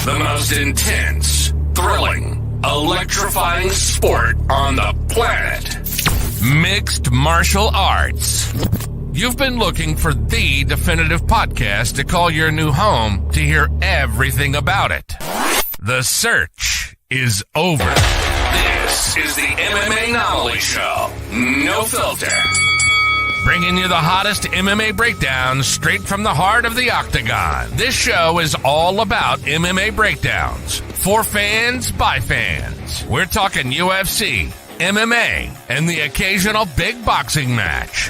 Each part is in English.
The most intense, thrilling, electrifying sport on the planet. Mixed martial arts. You've been looking for the definitive podcast to call your new home to hear everything about it. The search is over. This is the MMAnomaly Show. No filter. Bringing you the hottest MMA breakdowns straight from the heart of the octagon. This show is all about MMA breakdowns. For fans, by fans. We're talking UFC, MMA, and the occasional big boxing match.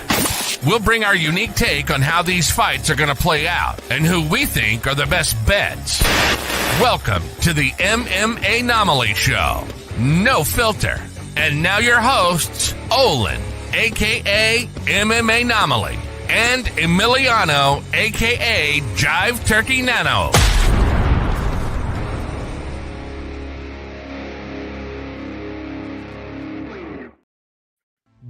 We'll bring our unique take on how these fights are going to play out and who we think are the best bets. Welcome to the MMAnomaly Show. No filter. And now your hosts, Olin, a.k.a. MMAnomaly, and Emiliano, a.k.a. Jive Turkey Nano.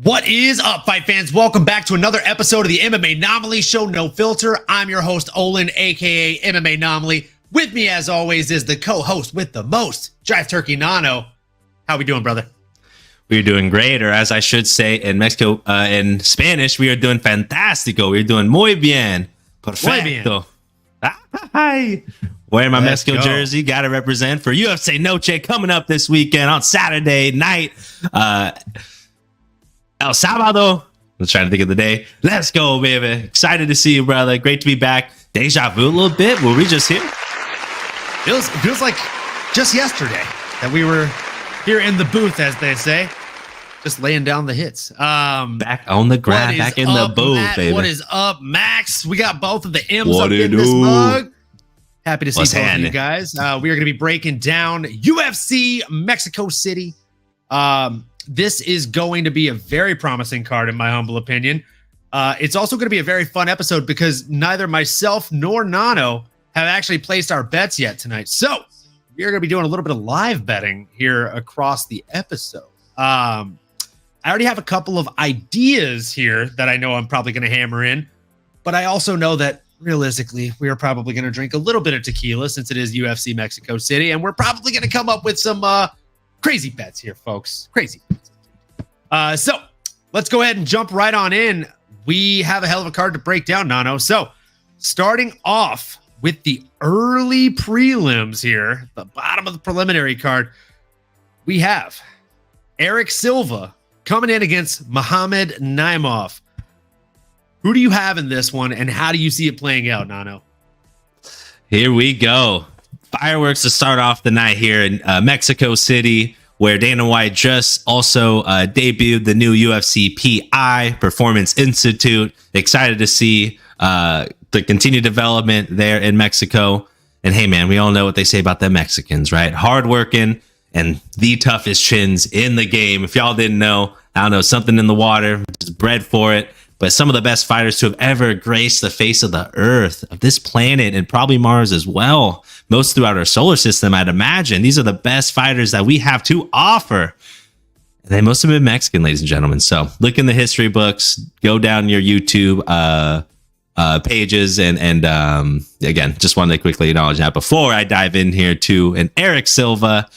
What is up, fight fans? Welcome back to another episode of the MMAnomaly Show, No Filter. I'm your host, Olin, a.k.a. MMAnomaly. With me, as always, is the co-host with the most, Jive Turkey Nano. How we doing, brother? We're doing great, or as I should say in Mexico, in Spanish, we are doing fantástico. We're doing muy bien. Perfecto. Hi. Wearing my Mexico jersey. Got to represent for UFC Noche coming up this weekend on Saturday night. El Sábado. I'm trying to think of the day. Let's go, baby. Excited to see you, brother. Great to be back. Deja vu a little bit. Were we just here? Feels like just yesterday that we were here in the booth, as they say, just laying down the hits. Back on the ground, back in the booth, Matt? baby. What is up, Max? We got both of the M's up in this mug. Happy to see both of you guys. We are going to be breaking down UFC Mexico City. This is going to be a very promising card, in my humble opinion. It's also going to be a very fun episode because neither myself nor Nano have actually placed our bets yet tonight. So we're going to be doing a little bit of live betting here across the episode. I already have a couple of ideas here that I know I'm probably going to hammer in, but I also know that realistically, we are probably going to drink a little bit of tequila since it is UFC Mexico City, and we're probably going to come up with some crazy bets here, folks. Crazy bets. So let's go ahead and jump right on in. We have a hell of a card to break down, Nano. So starting off with the early prelims here, the bottom of the preliminary card, we have Eric Silva coming in against Muhammad Naimov. Who do you have in this one, and how do you see it playing out, Nano? Here we go. Fireworks to start off the night here in Mexico City, where Dana White just also debuted the new UFC PI, Performance Institute. Excited to see the continued development there in Mexico. And hey, man, we all know what they say about the Mexicans, right? Hardworking and the toughest chins in the game. If y'all didn't know, I don't know, something in the water, just bred for it. But some of the best fighters to have ever graced the face of the earth, of this planet, and probably Mars as well. Most throughout our solar system, I'd imagine. These are the best fighters that we have to offer. They must have been Mexican, ladies and gentlemen. So look in the history books, go down your YouTube pages, and again, just wanted to quickly acknowledge that before I dive in here to an Eric Silva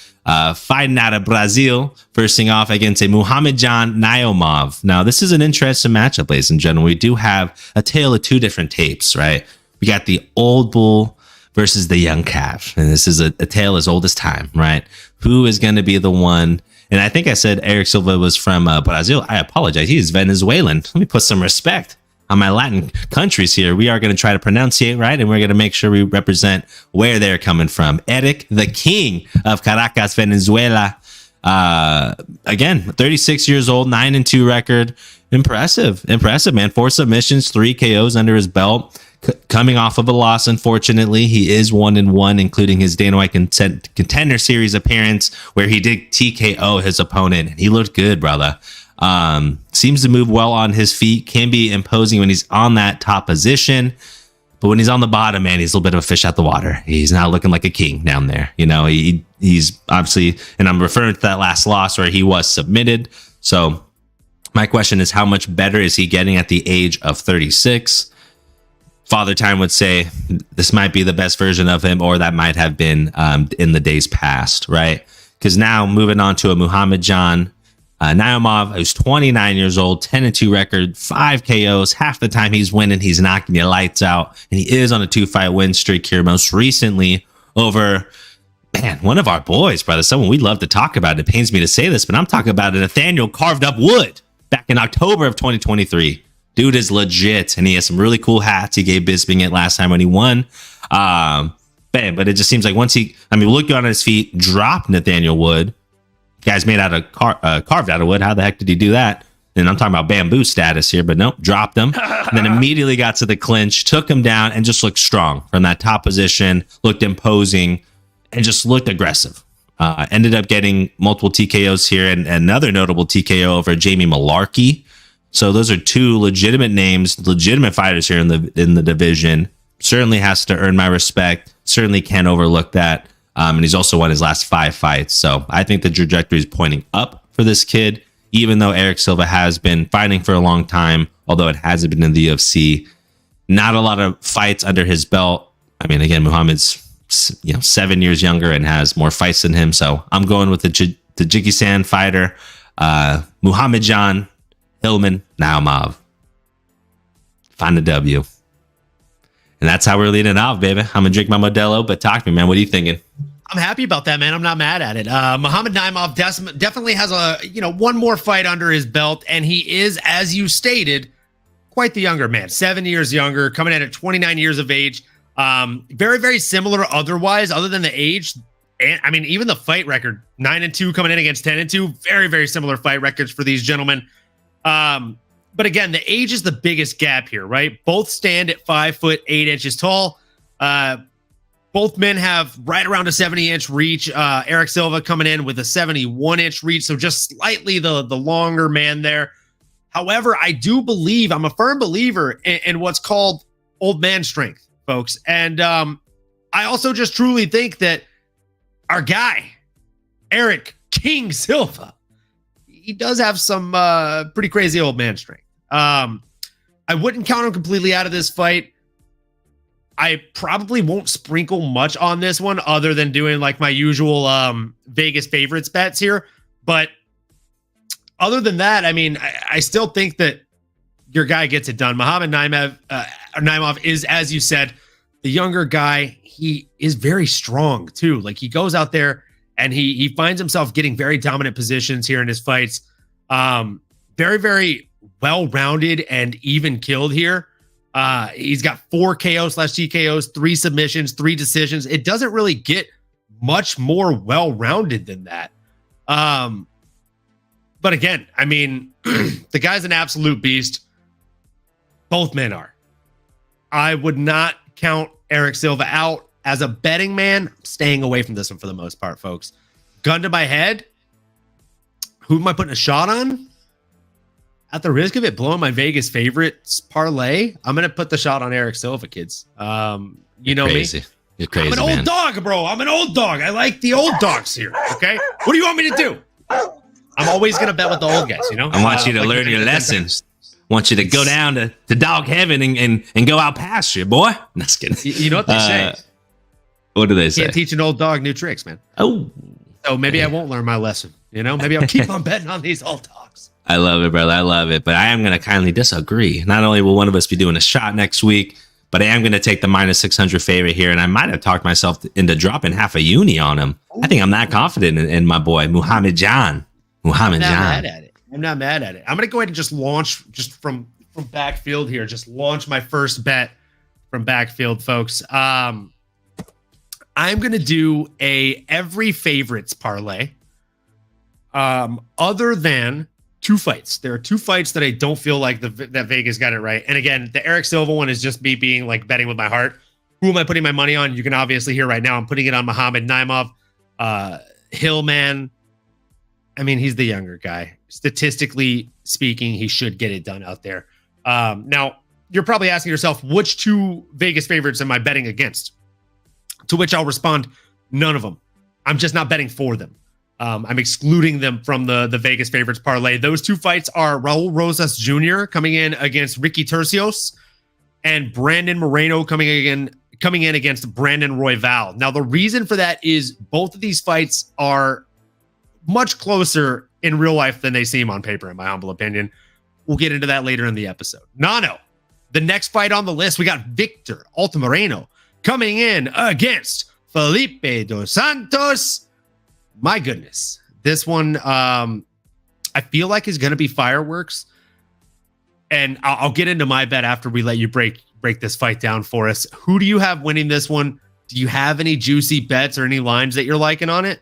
fighting out of Brazil, firsting off against a Muhammadjan Naimov. Now, this is an interesting matchup, ladies and gentlemen. We do have a tale of two different tapes, right? We got the old bull versus the young calf, and this is a tale as old as time, right? Who is going to be the one? And I think I said Eric Silva was from Brazil. I apologize. He is Venezuelan. Let me put some respect on my Latin countries here. We are going to try to pronunciate right, and we're going to make sure we represent where they're coming from. Eric, the king of Caracas, Venezuela. Again, 36 years old, 9-2 record. Impressive, man. 4 submissions, 3 KOs under his belt. Coming off of a loss, unfortunately. He is 1-1, including his Dana White Contender Series appearance, where he did TKO his opponent, and he looked good, brother. Seems to move well on his feet, can be imposing when he's on that top position, but when he's on the bottom, man, he's a little bit of a fish out the water. He's not looking like a king down there. You know, he's obviously, and I'm referring to that last loss where he was submitted. So my question is, how much better is he getting at the age of 36? Father Time would say this might be the best version of him, or that might have been in the days past, right? Because now moving on to a Muhammadjan Naimov, who's 29 years old, 10-2 record, 5 KOs. Half the time he's winning, he's knocking your lights out, and he is on a 2-fight win streak here. Most recently over, man, one of our boys, brother, someone we love to talk about. It pains me to say this, but I'm talking about Nathaniel Carved Up Wood back in October of 2023. Dude is legit, and he has some really cool hats. He gave Bisping it last time when he won. But it just seems like once look on his feet, drop Nathaniel Wood. Guy's made out of carved out of wood. How the heck did he do that? And I'm talking about bamboo status here, but nope, dropped him. And then immediately got to the clinch, took him down, and just looked strong from that top position, looked imposing, and just looked aggressive. Ended up getting multiple TKOs here, and another notable TKO over Jamie Malarkey. So those are two legitimate names, legitimate fighters here in the division. Certainly has to earn my respect. Certainly can't overlook that. And he's also won his last 5 fights. So I think the trajectory is pointing up for this kid, even though Eric Silva has been fighting for a long time, although it hasn't been in the UFC. Not a lot of fights under his belt. I mean, again, Muhammad's 7 years younger and has more fights than him. So I'm going with the Tajikistan fighter, Muhammadjan Hillman Naimov. Find a W. And that's how we're leading off, baby. I'm going to drink my Modelo, but talk to me, man. What are you thinking? I'm happy about that, man. I'm not mad at it. Muhammad Naimov definitely has one more fight under his belt, and he is, as you stated, quite the younger man. 7 years younger, coming in at 29 years of age. Very, very similar otherwise, other than the age. And I mean, even the fight record, 9-2 coming in against 10-2. Very, very similar fight records for these gentlemen. But again, the age is the biggest gap here, right? Both stand at 5'8" tall. Both men have right around a 70-inch reach. Eric Silva coming in with a 71-inch reach, so just slightly the longer man there. However, I do believe, I'm a firm believer in what's called old man strength, folks. And I also just truly think that our guy, Eric King Silva, he does have some pretty crazy old man strength. I wouldn't count him completely out of this fight. I probably won't sprinkle much on this one other than doing like my usual Vegas favorites bets here. But other than that, I mean, I still think that your guy gets it done. Muhammad Naimov is, as you said, the younger guy. He is very strong too. Like he goes out there and he finds himself getting very dominant positions here in his fights. Very, very well-rounded and even killed here. He's got 4 KOs/TKOs, 3 submissions, 3 decisions. It doesn't really get much more well-rounded than that. But again, I mean, the guy's an absolute beast. Both men are. I would not count Eric Silva out. As a betting man, I'm staying away from this one for the most part, folks. Gun to my head, who am I putting a shot on? At the risk of it blowing my Vegas favorites parlay, I'm going to put the shot on Eric Silva, kids. You know crazy. Me. You're crazy, I'm an old dog, bro. I'm an old dog. I like the old dogs here, okay? What do you want me to do? I'm always going to bet with the old guys, you know? I want you to learn your lessons. I want you to go down to dog heaven and go out pasture, boy. No, just kidding. You know what they say? What do they say? Can't teach an old dog new tricks, man. Oh. So maybe I won't learn my lesson, you know? Maybe I'll keep on betting on these old dogs. I love it, brother. I love it. But I am going to kindly disagree. Not only will one of us be doing a shot next week, but I am going to take the -600 favorite here. And I might have talked myself into dropping half a uni on him. I think I'm that confident in my boy, Muhammadjan. I'm not mad at it. I'm going to go ahead and just launch just from backfield here. Just launch my first bet from backfield, folks. I'm going to do a every favorites parlay. Other than 2 fights. There are 2 fights that I don't feel like that Vegas got it right. And again, the Eric Silva one is just me being like betting with my heart. Who am I putting my money on? You can obviously hear right now. I'm putting it on Muhammad Naimov. Hillman. I mean, he's the younger guy. Statistically speaking, he should get it done out there. Now, you're probably asking yourself, which 2 Vegas favorites am I betting against? To which I'll respond, none of them. I'm just not betting for them. I'm excluding them from the Vegas favorites parlay. Those 2 fights are Raul Rosas Jr. coming in against Ricky Tercios. and Brandon Moreno coming in against Brandon Royval. Now, the reason for that is both of these fights are much closer in real life than they seem on paper, in my humble opinion. We'll get into that later in the episode. Nano, the next fight on the list, we got Victor Altamirano coming in against Felipe Dos Santos. My goodness. This one, I feel like is going to be fireworks. And I'll get into my bet after we let you break this fight down for us. Who do you have winning this one? Do you have any juicy bets or any lines that you're liking on it?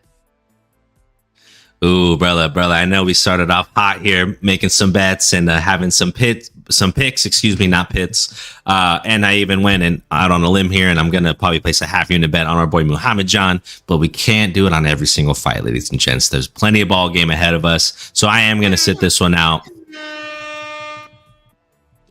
Ooh, brother, I know we started off hot here, making some bets and having some picks, not pits. And I even went out on a limb here, and I'm going to probably place a half unit bet on our boy Muhammad John, but we can't do it on every single fight, ladies and gents. There's plenty of ball game ahead of us. So I am going to sit this one out.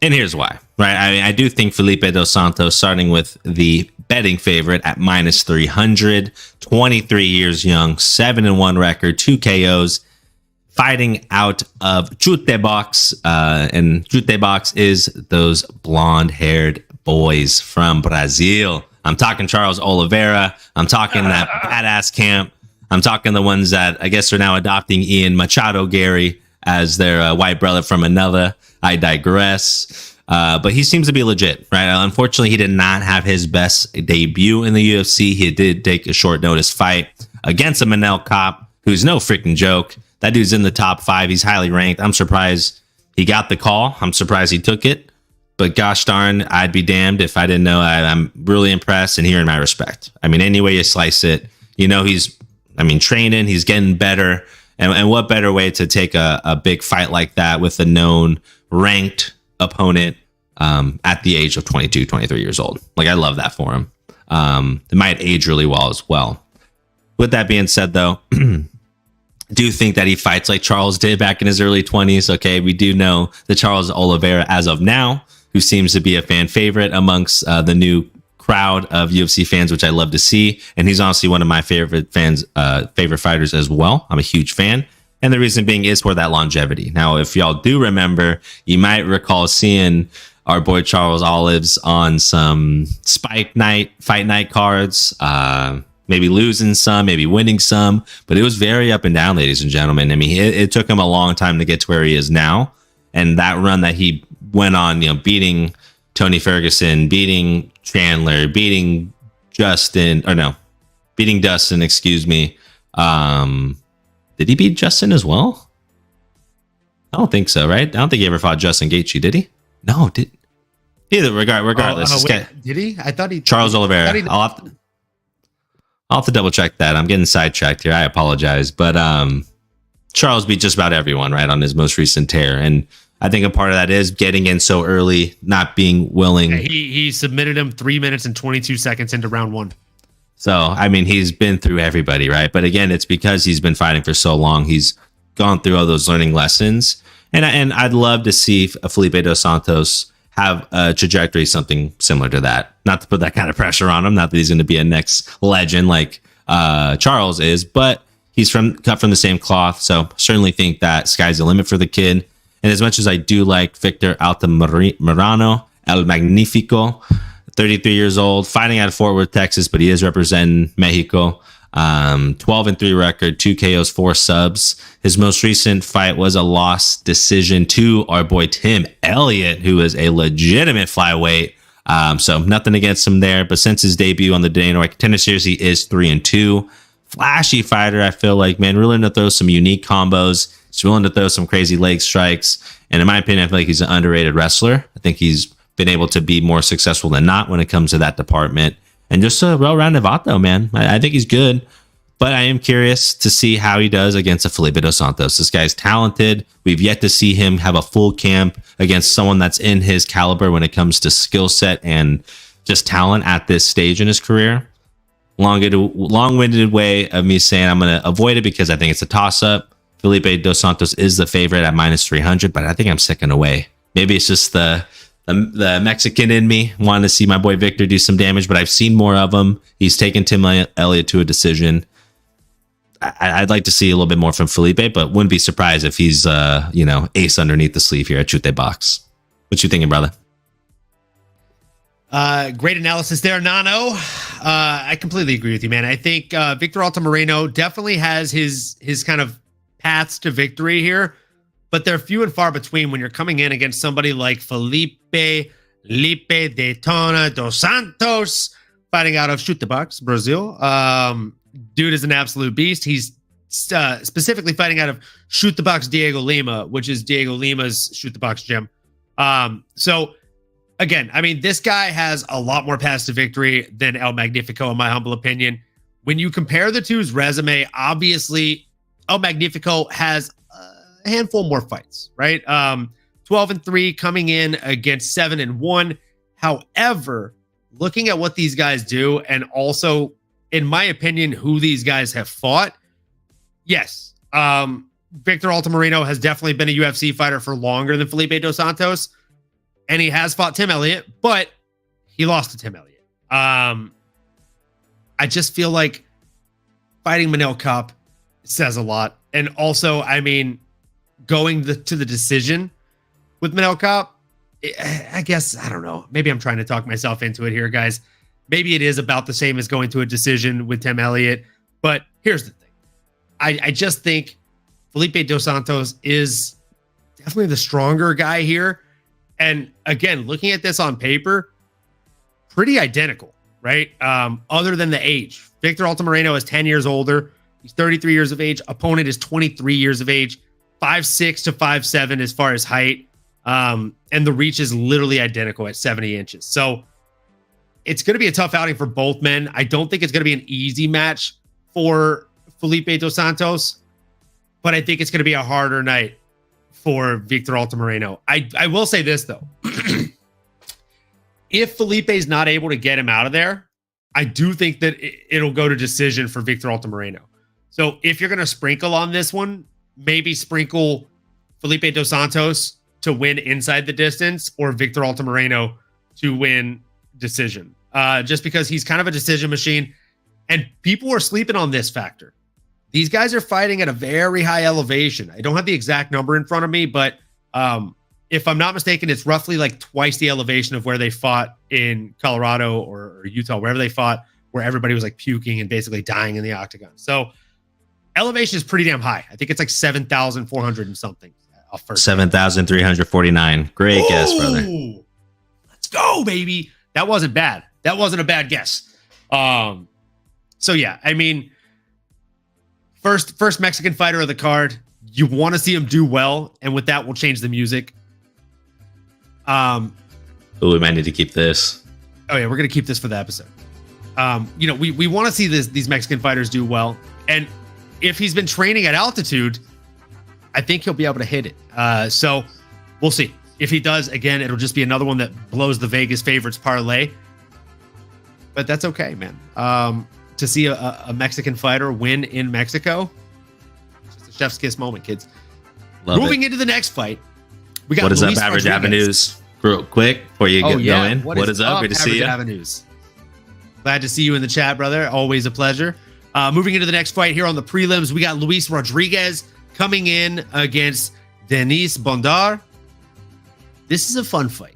And here's why, right? I do think Felipe Dos Santos, starting with the betting favorite at minus 300, 23 years young, 7-1 record, 2 KOs, fighting out of Chute Box. And Chute Box is those blonde-haired boys from Brazil. I'm talking Charles Oliveira. I'm talking that badass camp. I'm talking the ones that I guess are now adopting Ian Machado Gary as their white brother from another. I digress. But he seems to be legit, right? Unfortunately, he did not have his best debut in the UFC. He did take a short notice fight against a Manel Cop, who's no freaking joke. That dude's in the top 5. He's highly ranked. I'm surprised he got the call. I'm surprised he took it. But gosh darn, I'd be damned if I didn't know. I'm really impressed and hearing my respect. I mean, any way you slice it, he's training, he's getting better. And what better way to take a big fight like that with a known ranked opponent at the age of 22, 23 years old. Like, I love that for him. It might age really well as well. With that being said, though, do think that he fights like Charles did back in his early 20s. Okay, we do know the Charles Oliveira as of now, who seems to be a fan favorite amongst the new crowd of UFC fans, which I love to see. And he's honestly one of my favorite fighters as well. I'm a huge fan. And the reason being is for that longevity. Now, if y'all do remember, you might recall seeing our boy Charles Olives on some fight night cards, maybe losing some, maybe winning some, but it was very up and down, ladies and gentlemen. I mean, it took him a long time to get to where he is now. And that run that he went on, beating Tony Ferguson, beating Chandler, beating Dustin, excuse me. Did he beat Justin as well? I don't think so, right? I don't think he ever fought Justin Gaethje, did he? No, regardless. Did he? I thought he... Charles Oliveira. I'll have to double check that. I'm getting sidetracked here. I apologize. But Charles beat just about everyone, right, on his most recent tear. And I think a part of that is getting in so early, not being willing. Yeah, he submitted him 3 minutes and 22 seconds into round 1. So, I mean, he's been through everybody, right? But again, it's because he's been fighting for so long. He's gone through all those learning lessons. And I'd love to see Felipe Dos Santos have a trajectory, something similar to that. Not to put that kind of pressure on him. Not that he's going to be a next legend like Charles is, but he's cut from the same cloth. So certainly think that sky's the limit for the kid. And as much as I do like Victor Altamirano, El Magnifico, 33 years old, fighting out of Fort Worth, Texas, but he is representing Mexico. 12-3 record, 2 KOs, 4 subs. His most recent fight was a loss decision to our boy Tim Elliott, who is a legitimate flyweight. So nothing against him there. But since his debut on the Dana White Contender Series, he is 3-2. Flashy fighter, I feel like, man, willing to throw some unique combos. He's willing to throw some crazy leg strikes. And in my opinion, I feel like he's an underrated wrestler. I think he's been able to be more successful than not when it comes to that department. And just a well-rounded vato, man. I think he's good. But I am curious to see how he does against a Felipe Dos Santos. This guy's talented. We've yet to see him have a full camp against someone that's in his caliber when it comes to skill set and just talent at this stage in his career. Long-winded way of me saying I'm going to avoid it because I think it's a toss-up. Felipe Dos Santos is the favorite at minus 300, but I think I'm sicking away. Maybe it's just the Mexican in me wanting to see my boy Victor do some damage, but I've seen more of him. He's taken Tim Elliott to a decision. I'd like to see a little bit more from Felipe, but wouldn't be surprised if he's, ace underneath the sleeve here at Chute Box. What you thinking, brother? Great analysis there, Nano. I completely agree with you, man. I think Victor Altamirano definitely has his kind of paths to victory here, but they're few and far between when you're coming in against somebody like Felipe Daytona dos Santos, fighting out of Shoot the Box, Brazil. Dude is an absolute beast. He's specifically fighting out of Shoot the Box Diego Lima, which is Diego Lima's Shoot the Box gym. So again, I mean, this guy has a lot more paths to victory than El Magnifico, in my humble opinion. When you compare the two's resume, obviously El Magnifico has a handful more fights, right? 12-3 coming in against 7-1. However, looking at what these guys do, and also, in my opinion, who these guys have fought, yes, Victor Altamirano has definitely been a UFC fighter for longer than Felipe Dos Santos, and he has fought Tim Elliott, but he lost to Tim Elliott. I just feel like fighting Manel Kape says a lot. And also, I mean, going to the decision with Manel Kape, I guess, I don't know. Maybe I'm trying to talk myself into it here, guys. Maybe it is about the same as going to a decision with Tim Elliott. But here's the thing. I just think Felipe Dos Santos is definitely the stronger guy here. And again, looking at this on paper, pretty identical, right? Other than the age. Victor Altamirano is 10 years older. He's 33 years of age. Opponent is 23 years of age. 5'6" to 5'7" as far as height. And the reach is literally identical at 70 inches. So it's going to be a tough outing for both men. I don't think it's going to be an easy match for Felipe Dos Santos, but I think it's going to be a harder night for Victor Altamirano. I will say this, though. If Felipe is not able to get him out of there, I do think that it'll go to decision for Victor Altamirano. So if you're going to sprinkle on this one, maybe sprinkle Felipe Dos Santos to win inside the distance, or Victor Altamirano to win decision. Just because he's kind of a decision machine, and people are sleeping on this factor. These guys are fighting at a very high elevation. I don't have the exact number in front of me, but if I'm not mistaken, it's roughly like twice the elevation of where they fought in Colorado or Utah, wherever they fought, where everybody was like puking and basically dying in the octagon. So elevation is pretty damn high. I think it's like 7,400 and something. 7,349. Great guess, brother. Let's go, baby. That wasn't bad. That wasn't a bad guess. So yeah, I mean, first Mexican fighter of the card. You want to see him do well, and with that, we'll change the music. We might need to keep this. Oh yeah, we're gonna keep this for the episode. You know, we want to see these Mexican fighters do well, and if he's been training at altitude, I think he'll be able to hit it. So we'll see. If he does, again, it'll just be another one that blows the Vegas favorites parlay. But that's okay, man. To see a Mexican fighter win in Mexico, it's just a chef's kiss moment, kids. Moving into the next fight, we got What is Luis up, Average Rodriguez. Avenues? Real quick before you get going. What is up? Good to see you. Avenues. Glad to see you in the chat, brother. Always a pleasure. Moving into the next fight here on the prelims, we got Luis Rodriguez coming in against Denis Bondar. This is a fun fight.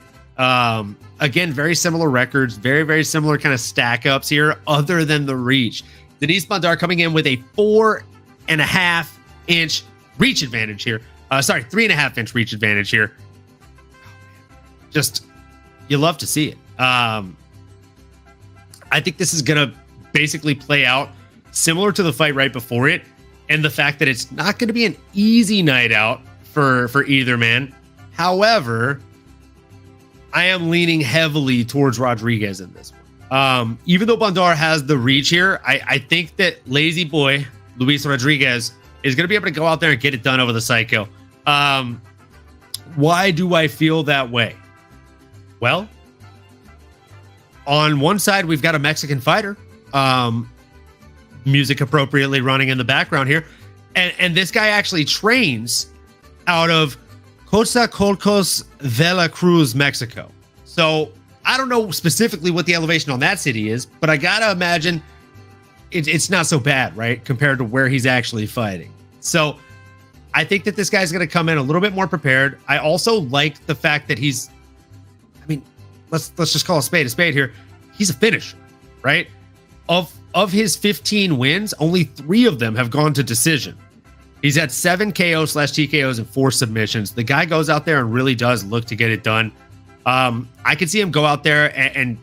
Again, very similar records, very, very similar kind of stack ups here, other than the reach. Denis Bondar coming in with a 4.5 inch reach advantage here. 3.5 inch reach advantage here. Just, you love to see it. I think this is going to basically play out similar to the fight right before it, and the fact that it's not going to be an easy night out for either man. However, I am leaning heavily towards Rodriguez in this one. Even though Bondar has the reach here, I think that lazy boy Luis Rodriguez is going to be able to go out there and get it done over the psycho. Why do I feel that way? Well, on one side, we've got a Mexican fighter, music appropriately running in the background here. And this guy actually trains out of Coatzacoalcos, Veracruz, Mexico. So I don't know specifically what the elevation on that city is, but I got to imagine it's not so bad, right? Compared to where he's actually fighting. So I think that this guy's going to come in a little bit more prepared. I also like the fact that let's just call a spade here. He's a finisher, right? Of his 15 wins, only 3 of them have gone to decision. He's had 7 KO/TKOs and 4 submissions. The guy goes out there and really does look to get it done. I could see him go out there and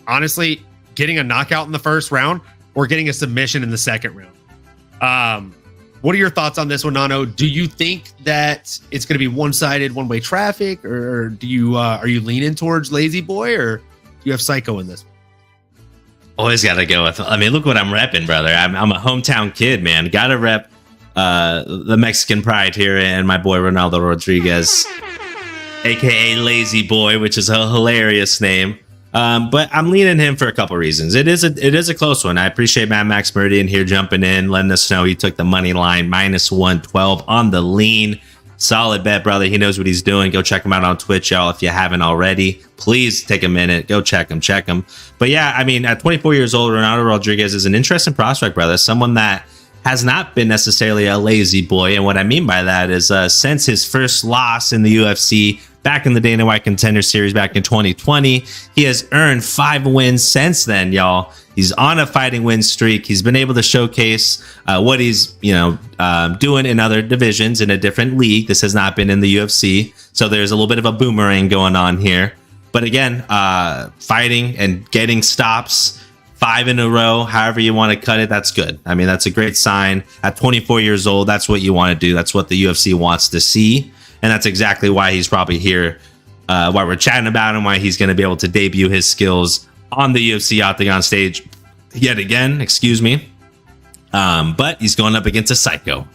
honestly getting a knockout in the first round or getting a submission in the second round. What are your thoughts on this one, Nano? Do you think that it's going to be one-sided, one-way traffic, or do you are you leaning towards Lazy Boy, or do you have Psycho in this one? Always got to go with. I mean, look what I'm repping, brother. I'm a hometown kid, man. Got to rep the Mexican pride here, and my boy Ronaldo Rodriguez, aka Lazy Boy, which is a hilarious name. But I'm leaning him for a couple reasons. It is a close one. I appreciate Mad Max Meridian here jumping in, letting us know he took the money line -112 on the lean. Solid bet, brother. He knows what he's doing. Go check him out on Twitch, y'all. If you haven't already, please take a minute. Go check him. But yeah, I mean, at 24 years old, Ronaldo Rodriguez is an interesting prospect, brother. Someone that has not been necessarily a lazy boy. And what I mean by that is since his first loss in the UFC back in the Dana White Contender Series back in 2020, he has earned 5 wins since then, y'all. He's on a fighting win streak. He's been able to showcase what he's, doing in other divisions in a different league. This has not been in the UFC. So there's a little bit of a boomerang going on here. But again, fighting and getting stops, 5 in a row, however you want to cut it, that's good. I mean, that's a great sign. At 24 years old, that's what you want to do. That's what the UFC wants to see. And that's exactly why he's probably here, why we're chatting about him, why he's going to be able to debut his skills on the UFC Octagon stage yet again, excuse me. But he's going up against a psycho,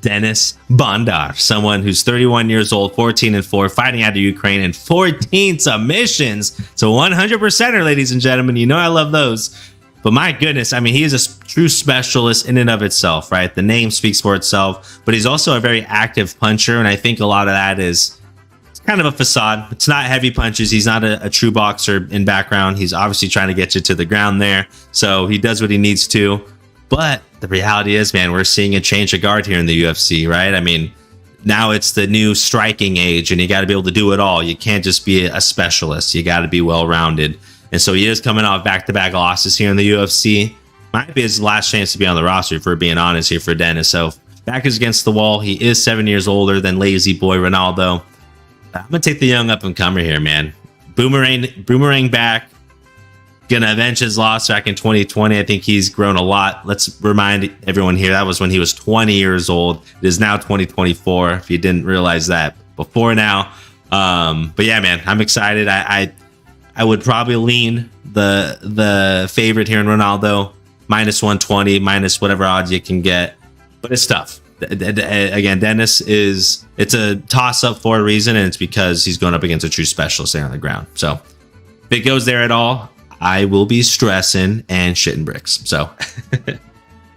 Denis Bondar, someone who's 31 years old, 14-4, fighting out of Ukraine, and 14 submissions. So 100%er, ladies and gentlemen. You know I love those. But my goodness, I mean, he is a true specialist in and of itself, right? The name speaks for itself, but he's also a very active puncher. And I think a lot of that is kind of a facade. It's not heavy punches. He's not a true boxer in background. He's obviously trying to get you to the ground there. So he does what he needs to. But the reality is, man, we're seeing a change of guard here in the UFC, right? I mean, now it's the new striking age, and you got to be able to do it all. You can't just be a specialist. You got to be well-rounded. And so he is coming off back-to-back losses here in the UFC. Might be his last chance to be on the roster, if we're being honest here for Denis. So back is against the wall. He is 7 years older than lazy boy Ronaldo. I'm going to take the young up-and-comer here, man. Boomerang back. Gonna avenge his loss back in 2020. I think he's grown a lot. Let's remind everyone here, that was when he was 20 years old. It is now 2024, if you didn't realize that before now. But yeah, man, I'm excited. I would probably lean the favorite here in Ronaldo, -120, minus whatever odds you can get. But it's tough. Again, Denis it's a toss-up for a reason, and it's because he's going up against a true specialist there on the ground. So if it goes there at all, I will be stressing and shitting bricks. So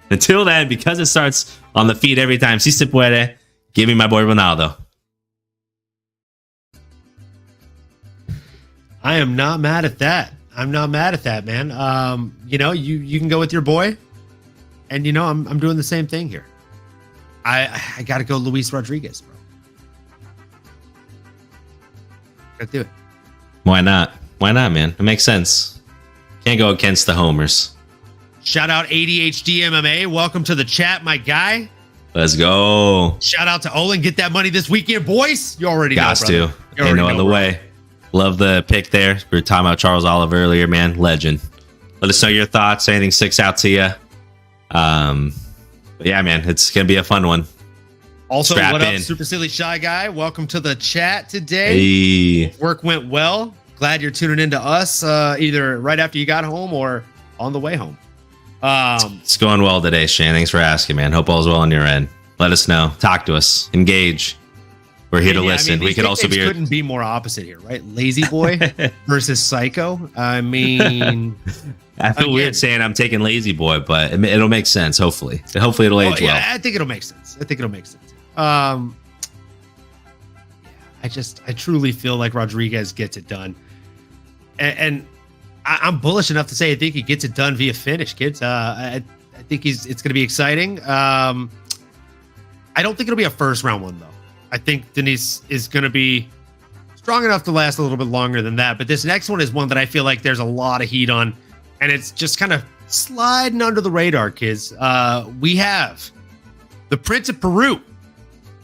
until then, because it starts on the feet every time, si se puede, give me my boy Ronaldo. I am not mad at that. I'm not mad at that, man. You can go with your boy, and I'm doing the same thing here. I got to go Luis Rodriguez, bro. Got to do it. Why not? Why not, man? It makes sense. Can't go against the homers. Shout out ADHD MMA. Welcome to the chat, my guy. Let's go. Shout out to Olin. Get that money this weekend, boys. You already know, brother. Ain't no other way. Love the pick there. We were talking about Charles Oliver earlier, man. Legend. Let us know your thoughts. Anything sticks out to you. But yeah, man, it's going to be a fun one. Also, Strap what up, in. Super Silly Shy Guy? Welcome to the chat today. Hey. Work went well. Glad you're tuning into us either right after you got home or on the way home. It's going well today, Shane. Thanks for asking, man. Hope all's well on your end. Let us know. Talk to us. Engage. We're here to listen. I mean, we could also be. Couldn't be more opposite here, right? Lazy boy versus psycho. I mean, I feel weird saying I'm taking lazy boy, but it'll make sense. Hopefully it'll age well. I think it'll make sense. I truly feel like Rodriguez gets it done, and I'm bullish enough to say I think he gets it done via finish, kids. I think it's going to be exciting. I don't think it'll be a first round one though. I think Denis is going to be strong enough to last a little bit longer than that. But this next one is one that I feel like there's a lot of heat on, and it's just kind of sliding under the radar, kids. We have the Prince of Peru,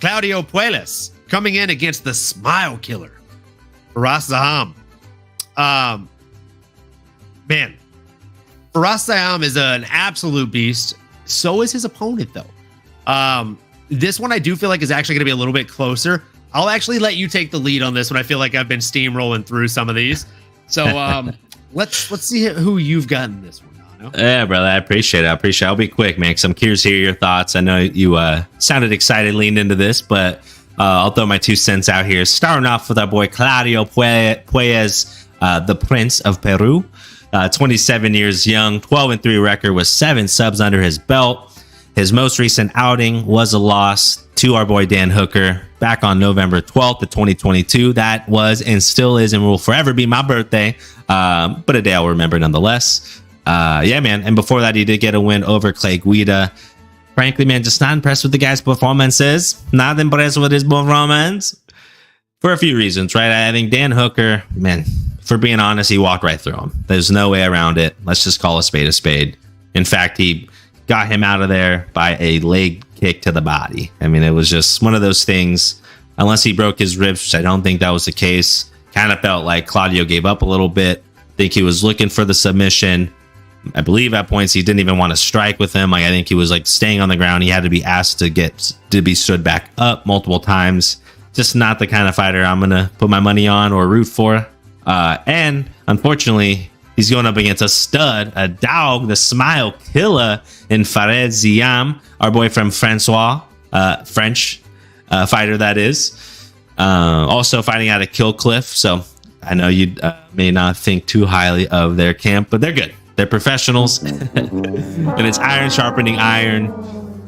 Claudio Puelles, coming in against the Smile Killer, Faraz Zaham. Man, Faraz Zaham is an absolute beast. So is his opponent, though. This one I do feel like is actually going to be a little bit closer. I'll actually let you take the lead on this one. I feel like I've been steamrolling through some of these. So let's see who you've gotten this one. Yeah, brother, I appreciate it. I'll be quick, man, because I'm curious to hear your thoughts. I know you sounded excited leaned into this, but I'll throw my 2 cents out here. Starting off with our boy Claudio Puelles, the Prince of Peru. 27 years young, 12-3 record with 7 subs under his belt. His most recent outing was a loss to our boy Dan Hooker back on November 12th of 2022. That was and still is and will forever be my birthday, but a day I'll remember nonetheless. Yeah, man. And before that, he did get a win over Clay Guida. Frankly, man, just not impressed with the guy's performances. Not impressed with his performance for a few reasons, right? I think Dan Hooker, man, for being honest, he walked right through him. There's no way around it. Let's just call a spade a spade. In fact, he got him out of there by a leg kick to the body. I mean, it was just one of those things. Unless he broke his ribs, which I don't think that was the case. Kind of felt like Claudio gave up a little bit. Think he was looking for the submission. I believe at points he didn't even want to strike with him. Like, I think he was like staying on the ground. He had to be asked to be stood back up multiple times. Just not the kind of fighter I'm gonna put my money on or root for. And unfortunately, he's going up against a stud, a dog, the Smile Killer in Faraz Zaham, our boy from Francois, French fighter that is. Also fighting out of Killcliff. So I know you may not think too highly of their camp, but they're good. They're professionals, and it's iron sharpening iron.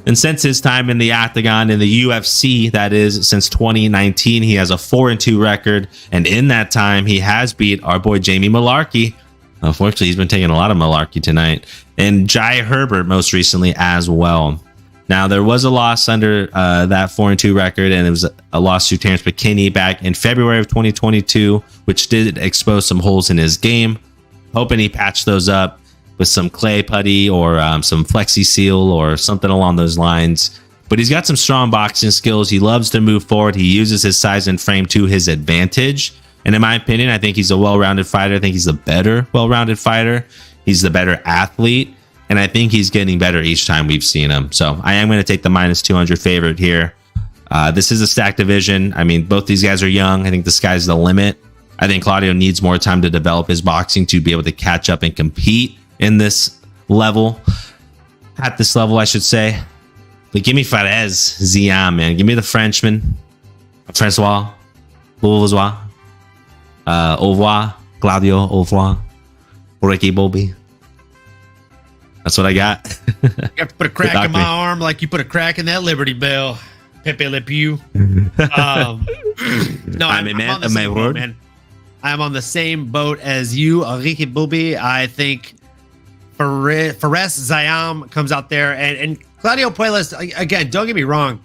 And since his time in the octagon in the UFC, that is since 2019, he has a 4-2 record. And in that time, he has beat our boy Jamie Malarkey. Unfortunately, he's been taking a lot of malarkey tonight. And Jai Herbert most recently as well. Now, there was a loss under that 4-2 record, and it was a loss to Terrence McKinney back in February of 2022, which did expose some holes in his game. Hoping he patched those up with some clay putty or some flexi seal or something along those lines. But he's got some strong boxing skills. He loves to move forward. He uses his size and frame to his advantage. And in my opinion, I think he's a well-rounded fighter. I think he's the better well-rounded fighter. He's the better athlete. And I think he's getting better each time we've seen him. So I am going to take the minus 200 favorite here. This is a stacked division. I mean, both these guys are young. I think the sky's the limit. I think Claudio needs more time to develop his boxing to be able to catch up and compete in this level. At this level, I should say. But give me Faraz Zaham, man. Give me the Frenchman. Francois. Beauvois. Au revoir. Claudio, au revoir. Ricky Bobby. That's what I got. You have to put a crack in my arm like you put a crack in that Liberty Bell. Pepe Le Pew. No, I'm on the same boat, man. I'm on the same boat as you, Ricky Bobby. I think Faraz Zaham comes out there, and Claudio Puelles, again, don't get me wrong,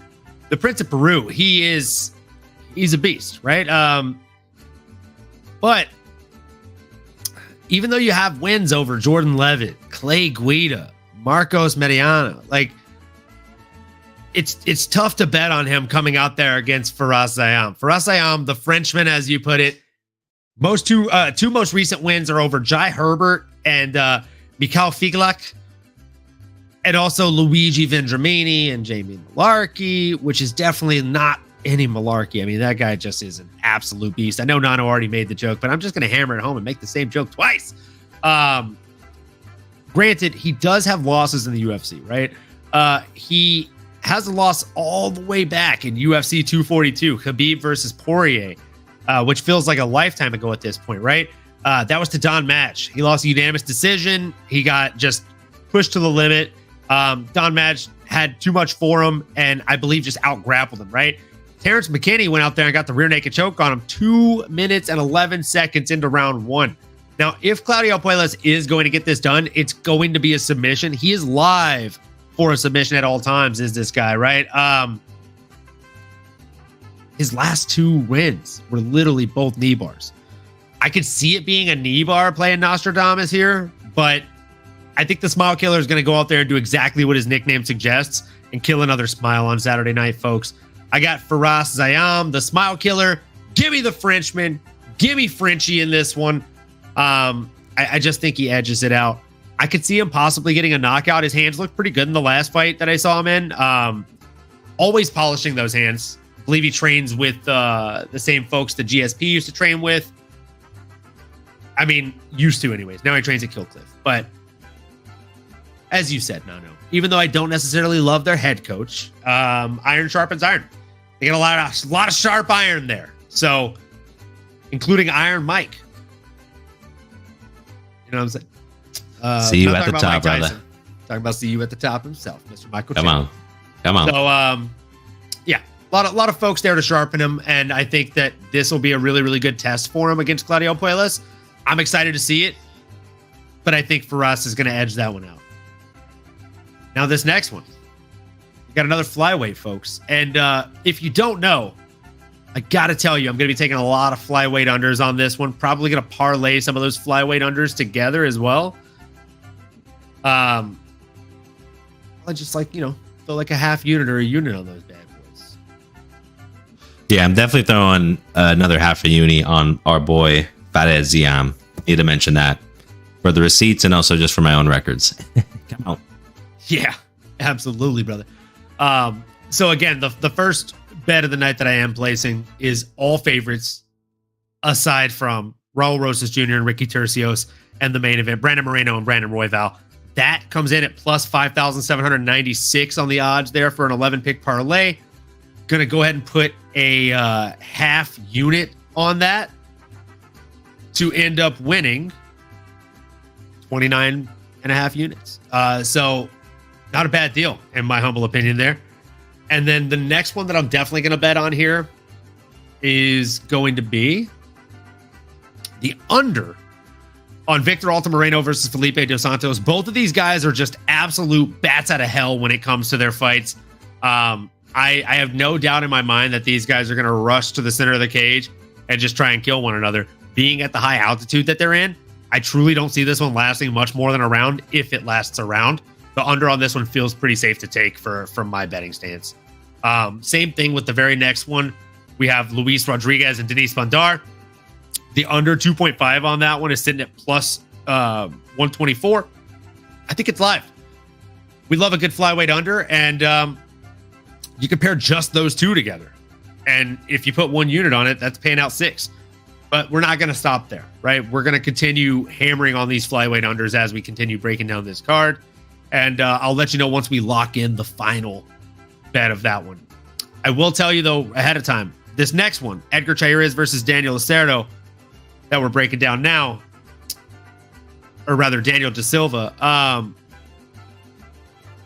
the Prince of Peru, he's a beast, right? But even though you have wins over Jordan Levitt, Clay Guida, Marcos Mediana, like it's tough to bet on him coming out there against Faraz Zaham. Faraz Zaham, the Frenchman, as you put it, two most recent wins are over Jai Herbert and Mikhail Figlak, and also Luigi Vendramini and Jamie Malarkey, which is definitely not any Malarkey. I mean, that guy just is an absolute beast. I know Nano already made the joke, but I'm just going to hammer it home and make the same joke twice. Granted, he does have losses in the UFC, right? He has a loss all the way back in UFC 242, Khabib versus Poirier, which feels like a lifetime ago at this point, right? That was to Don Match. He lost a unanimous decision. He got just pushed to the limit. Don Match had too much for him, and I believe just out-grappled him, right? Terrence McKinney went out there and got the rear naked choke on him 2 minutes and 11 seconds into round one. Now, if Claudio Puelles is going to get this done, it's going to be a submission. He is live for a submission at all times, is this guy, right? his last 2 wins were literally both knee bars. I could see it being a knee bar playing Nostradamus here, but I think the Smile Killer is going to go out there and do exactly what his nickname suggests and kill another smile on Saturday night, folks. I got Faraz Zayam, the Smile Killer. Give me the Frenchman. Give me Frenchie in this one. I just think he edges it out. I could see him possibly getting a knockout. His hands looked pretty good in the last fight that I saw him in. Always polishing those hands. I believe he trains with the same folks that GSP used to train with. I mean, used to anyways. Now he trains at Killcliff. But as you said, Nano, even though I don't necessarily love their head coach, iron sharpens iron. They get a lot of sharp iron there. So, including Iron Mike. You know what I'm saying? See you at the top, brother. Talking about see you at the top himself, Mr. Michael. Come on. So, yeah, a lot of folks there to sharpen him, and I think that this will be a really, really good test for him against Claudio Puelles. I'm excited to see it, but I think Faraz is going to edge that one out. Now, this next one, we got another flyweight, folks, and if you don't know, I got to tell you, I'm going to be taking a lot of flyweight unders on this one. Probably going to parlay some of those flyweight unders together as well. I just throw like a half unit or a unit on those bad boys. Yeah, I'm definitely throwing another half a uni on our boy Faraz Zayam. Need to mention that for the receipts and also just for my own records. Come on. Yeah, absolutely, brother. So again, the first bet of the night that I am placing is all favorites aside from Raul Rosas Jr. and Ricky Tercios, and the main event, Brandon Moreno and Brandon Royval. That comes in at plus 5,796 on the odds there for an 11-pick parlay. Going to go ahead and put a half unit on that to end up winning 29 and a half units. So not a bad deal, in my humble opinion there. And then the next one that I'm definitely going to bet on here is going to be the under on Victor Altamirano versus Felipe Dos Santos. Both of these guys are just absolute bats out of hell when it comes to their fights. I have no doubt in my mind that these guys are going to rush to the center of the cage and just try and kill one another. Being at the high altitude that they're in, I truly don't see this one lasting much more than a round, if it lasts a round. The under on this one feels pretty safe to take from my betting stance. Same thing with the very next one. We have Luis Rodriguez and Denise Bandar. The under 2.5 on that one is sitting at plus 124. I think it's live. We love a good flyweight under, and you compare just those two together. And if you put one unit on it, that's paying out 6. But we're not going to stop there, right? We're going to continue hammering on these flyweight unders as we continue breaking down this card. And I'll let you know once we lock in the final bet of that one. I will tell you, though, ahead of time, this next one, Edgar Chairez versus Daniel Lacerdo, that we're breaking down now, or rather Daniel Da Silva,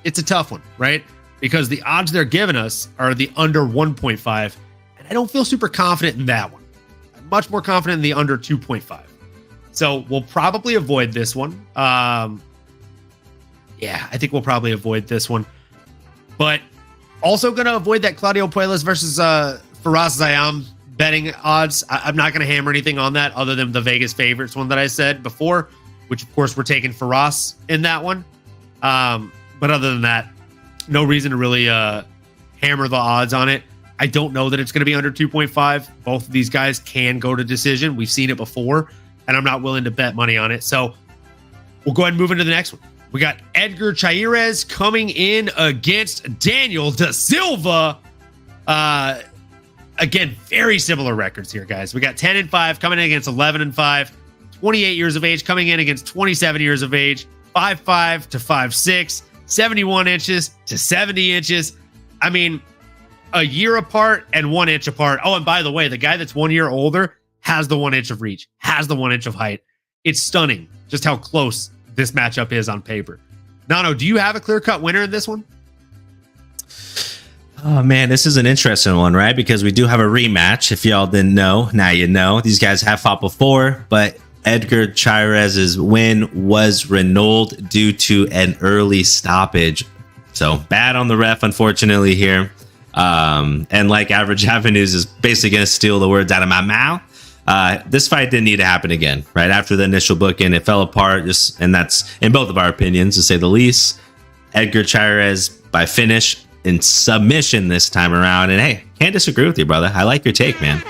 it's a tough one, right? Because the odds they're giving us are the under 1.5, and I don't feel super confident in that one. I'm much more confident in the under 2.5. So we'll probably avoid this one. Yeah, I think we'll probably avoid this one. But also going to avoid that Claudio Puelles versus Faraz Zayam betting odds. I'm not going to hammer anything on that other than the Vegas favorites one that I said before, which of course we're taking Faraz in that one. But other than that, no reason to really hammer the odds on it. I don't know that it's going to be under 2.5. Both of these guys can go to decision. We've seen it before, and I'm not willing to bet money on it. So we'll go ahead and move into the next one. We got Edgar Chairez coming in against Daniel Da Silva. Again, very similar records here, guys. We got 10-5 coming in against 11-5, 28 years of age coming in against 27 years of age, 5'5" to 5'6", 71 inches to 70 inches. I mean, a year apart and 1 inch apart. Oh, and by the way, the guy that's 1 year older has the 1 inch of reach, has the 1 inch of height. It's stunning just how close this matchup is on paper. Nano, do you have a clear-cut winner in this one? Oh, man, this is an interesting one, right? Because we do have a rematch. If y'all didn't know, now you know. These guys have fought before, but Edgar Chairez's win was annulled due to an early stoppage. So bad on the ref, unfortunately, here. And like Average Avenues is basically going to steal the words out of my mouth. This fight didn't need to happen again, right? After the initial booking, it fell apart, and that's in both of our opinions, to say the least. Edgar Chairez by finish in submission this time around. And hey, can't disagree with you, brother. I like your take, man.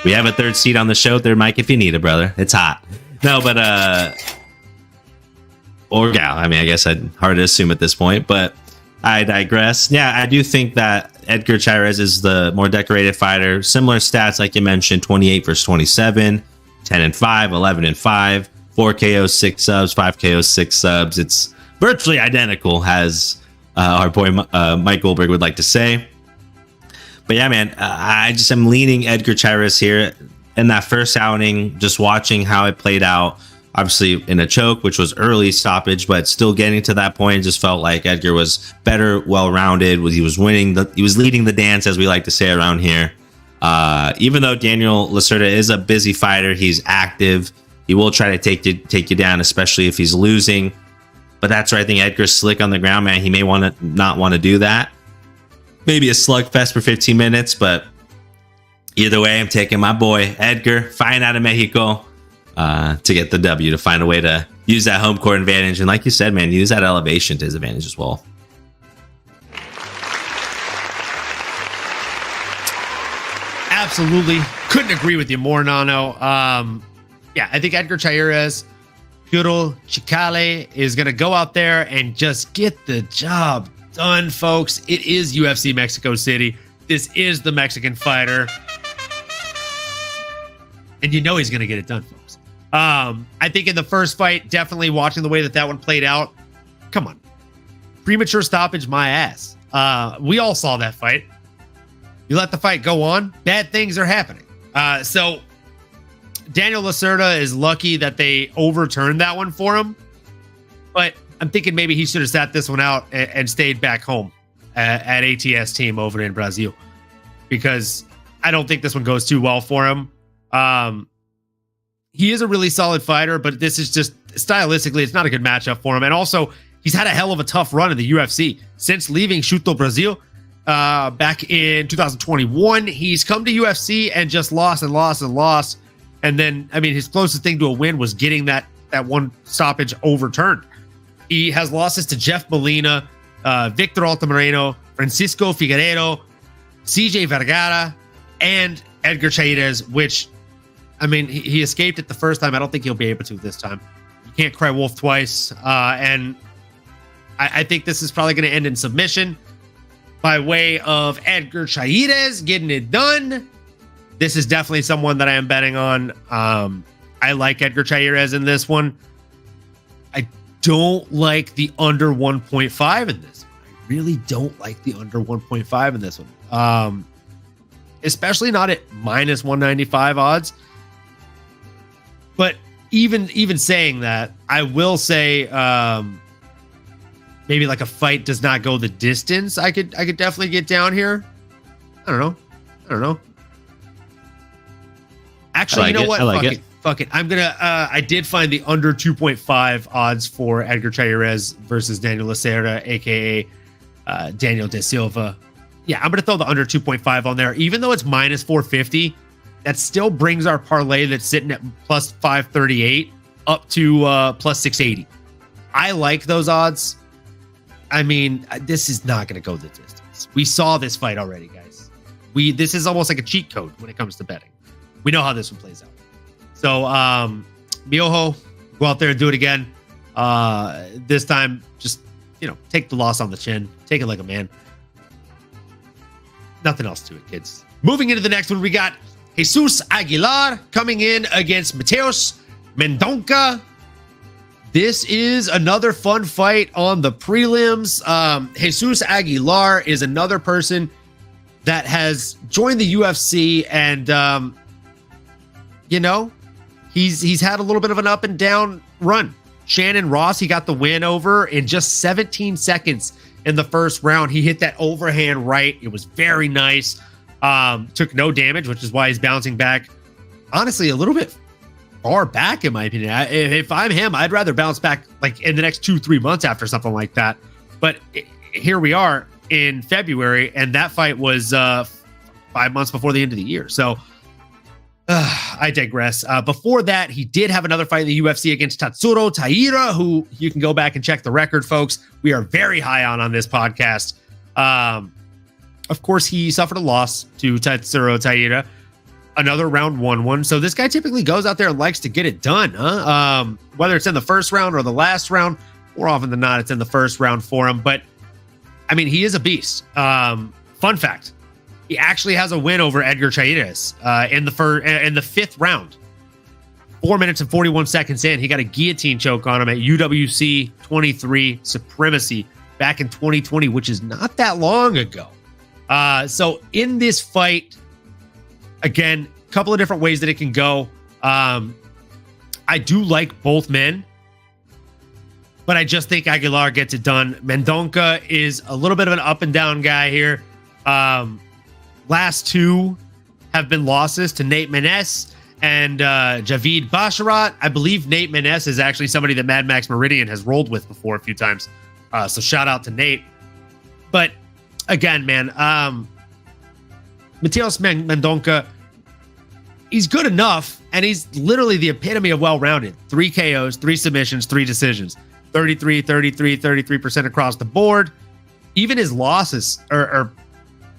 We have a third seat on the show, third mic if you need it, brother. It's hot. No, but or gal. I mean, I guess I'd hard to assume at this point, but I digress. Yeah, I do think that Edgar Chairez is the more decorated fighter. Similar stats, like you mentioned, 28 versus 27, 10-5, 11-5, 4 KOs, 6 subs, 5 KOs, 6 subs. It's virtually identical, as our boy Mike Goldberg would like to say. But yeah, man, I just am leaning Edgar Chairez here. In that first outing, just watching how it played out, obviously in a choke, which was early stoppage, but still getting to that point, just felt like Edgar was better, well-rounded. He was winning, he was leading the dance, as we like to say around here. Even though Daniel Lacerda is a busy fighter, he's active. He will try to take you down, especially if he's losing. But that's where I think Edgar's slick on the ground, man. He may not want to do that. Maybe a slugfest for 15 minutes, but either way, I'm taking my boy Edgar, fighting out of Mexico, to get the W, to find a way to use that home court advantage. And like you said, man, use that elevation to his advantage as well. Absolutely. Couldn't agree with you more, Nano. Yeah, I think Edgar Chairez, Puro Chicale, is going to go out there and just get the job done, folks. It is UFC Mexico City. This is the Mexican fighter. And you know he's going to get it done, folks. I think in the first fight, definitely watching the way that one played out. Come on. Premature stoppage, my ass. We all saw that fight. You let the fight go on, bad things are happening. So Daniel Lacerda is lucky that they overturned that one for him. But I'm thinking maybe he should have sat this one out and stayed back home at ATS team over in Brazil, because I don't think this one goes too well for him. He is a really solid fighter, but this is just stylistically, it's not a good matchup for him. And also, he's had a hell of a tough run in the UFC since leaving Chuto Brazil back in 2021. He's come to UFC and just lost and lost and lost. And then, I mean, his closest thing to a win was getting that one stoppage overturned. He has losses to Jeff Molina, Victor Altamirano, Francisco Figueiredo, CJ Vergara, and Edgar Chairez, which, I mean, he escaped it the first time. I don't think he'll be able to this time. You can't cry wolf twice. And I think this is probably going to end in submission by way of Edgar Chairez getting it done. This is definitely someone that I am betting on. I like Edgar Chairez in this one. I don't like the under 1.5 in this one. I really don't like the under 1.5 in this one. Especially not at minus 195 odds. But even saying that, I will say maybe like a fight does not go the distance. I could definitely get down here. I don't know. Actually, you know what? Fuck it. I'm gonna. I did find the under 2.5 odds for Edgar Chairez versus Daniel Lacerda, aka Daniel De Silva. Yeah, I'm gonna throw the under 2.5 on there, even though it's minus 450. That still brings our parlay that's sitting at plus 538 up to plus 680. I like those odds. I mean, this is not gonna go the distance. We saw this fight already, guys. This is almost like a cheat code when it comes to betting. We know how this one plays out. So, Miojo, go out there and do it again. This time, just, take the loss on the chin. Take it like a man. Nothing else to it, kids. Moving into the next one, we got Jesus Aguilar coming in against Mateus Mendonca. This is another fun fight on the prelims. Jesus Aguilar is another person that has joined the UFC, and he's had a little bit of an up and down run. Shannon Ross, he got the win over in just 17 seconds in the first round. He hit that overhand right. It was very nice. Took no damage, which is why he's bouncing back. Honestly, a little bit far back, in my opinion. If I'm him, I'd rather bounce back like in the next 2-3 months after something like that. But here we are. in February, and that fight was 5 months before the end of the year. So I digress. Before that, he did have another fight in the UFC against Tatsuro Taira, who you can go back and check the record, folks. We are very high on this podcast. Of course, he suffered a loss to Tatsuro Taira, another round 1-1. So this guy typically goes out there and likes to get it done, huh? Whether it's in the first round or the last round, more often than not, it's in the first round for him. But I mean, he is a beast. Fun fact: he actually has a win over Edgar Chairez in the fifth round. 4 minutes and 41 seconds in, he got a guillotine choke on him at UWC 23 Supremacy back in 2020, which is not that long ago. So in this fight, again, a couple of different ways that it can go. I do like both men, but I just think Aguilar gets it done. Mendonca is a little bit of an up and down guy here. Last two have been losses to Nate Menes and Javid Basharat. I believe Nate Menes is actually somebody that Mad Max Meridian has rolled with before a few times. So shout out to Nate. But again, man, Mateus Mendonca, he's good enough, and he's literally the epitome of well-rounded. 3 KOs, 3 submissions, 3 decisions. 33% across the board. Even his losses are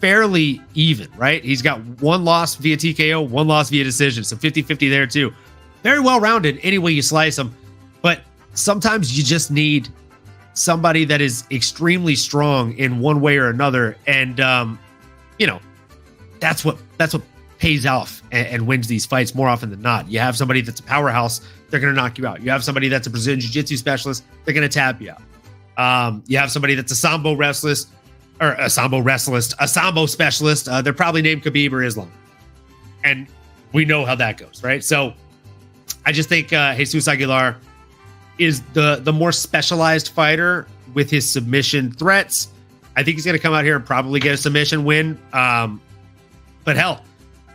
fairly even, right? He's got 1 loss via TKO, 1 loss via decision. So 50-50 there too. Very well-rounded any way you slice him. But sometimes you just need somebody that is extremely strong in one way or another. And, that's what pays off and wins these fights more often than not. You have somebody that's a powerhouse, they're going to knock you out. You have somebody that's a Brazilian Jiu-Jitsu specialist, they're going to tap you out. You have somebody that's a Sambo specialist. They're probably named Khabib or Islam. And we know how that goes, right? So I just think Jesus Aguilar is the more specialized fighter with his submission threats. I think he's going to come out here and probably get a submission win. But hell,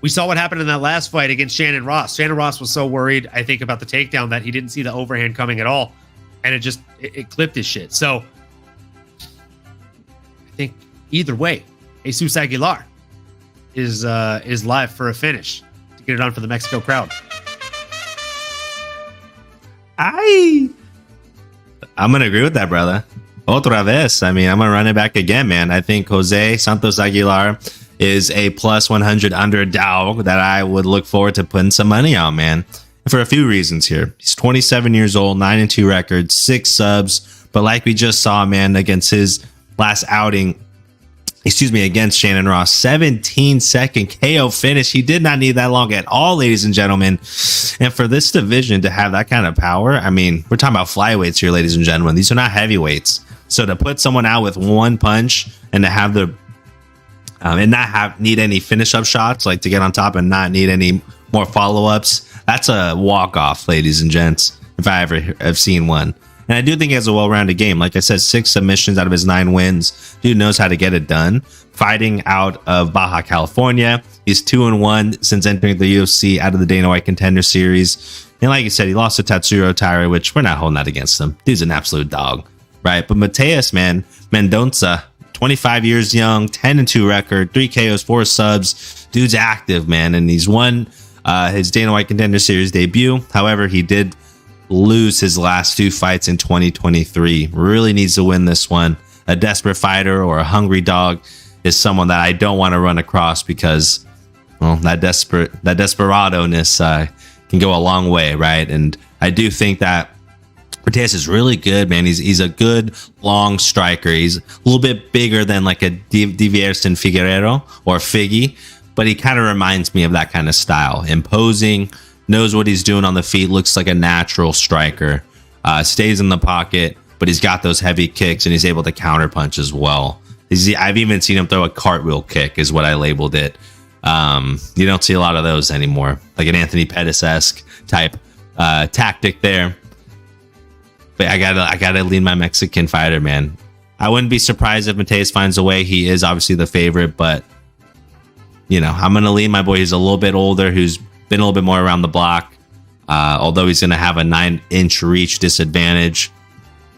we saw what happened in that last fight against Shannon Ross. Shannon Ross was so worried, I think, about the takedown that he didn't see the overhand coming at all. And it clipped his shit. So I think either way, Jesus Aguilar is live for a finish to get it on for the Mexico crowd. I'm gonna agree with that, brother. Otra vez. I mean, I'm gonna run it back again, man. I think Jose Santos Aguilar is a plus 100 underdog that I would look forward to putting some money on, man. For a few reasons here. He's 27 years old, 9-2 record, 6 subs. But like we just saw, man, against his last outing, against Shannon Ross, 17-second KO finish. He did not need that long at all, ladies and gentlemen. And for this division to have that kind of power, I mean, we're talking about flyweights here, ladies and gentlemen. These are not heavyweights. So to put someone out with 1 punch and to have the and not need any finish up shots, like to get on top and not need any more follow-ups, that's a walk-off, ladies and gents, if I ever have seen one. And I do think he has a well-rounded game. Like I said, 6 submissions out of his 9 wins. Dude knows how to get it done. Fighting out of Baja California. He's 2-1 since entering the UFC out of the Dana White Contender Series. And like you said, he lost to Tatsuro Taira, which we're not holding that against him. Dude's an absolute dog, right? But Mateus, man, Mendonca, 25 years young, 10-2 record, 3 KOs, 4 subs. Dude's active, man. And he's won his Dana White Contender Series debut. However, he did lose his last 2 fights in 2023. Really needs to win this one. A desperate fighter or a hungry dog is someone that I don't want to run across because, well, that desperado-ness can go a long way, right? And I do think that Mateus is really good, man. He's a good long striker. He's a little bit bigger than like a Divierson Figueiredo or Figgy, but he kind of reminds me of that kind of style. Imposing, knows what he's doing on the feet, looks like a natural striker, stays in the pocket, but he's got those heavy kicks and he's able to counter punch as well. I've even seen him throw a cartwheel kick is what I labeled it. You don't see a lot of those anymore, like an Anthony Pettis-esque type tactic there. But I gotta lean my Mexican fighter, man. I wouldn't be surprised if Mateus finds a way. He is obviously the favorite, but I'm gonna lean my boy. He's a little bit older, who's been a little bit more around the block. Although he's gonna have a 9-inch reach disadvantage,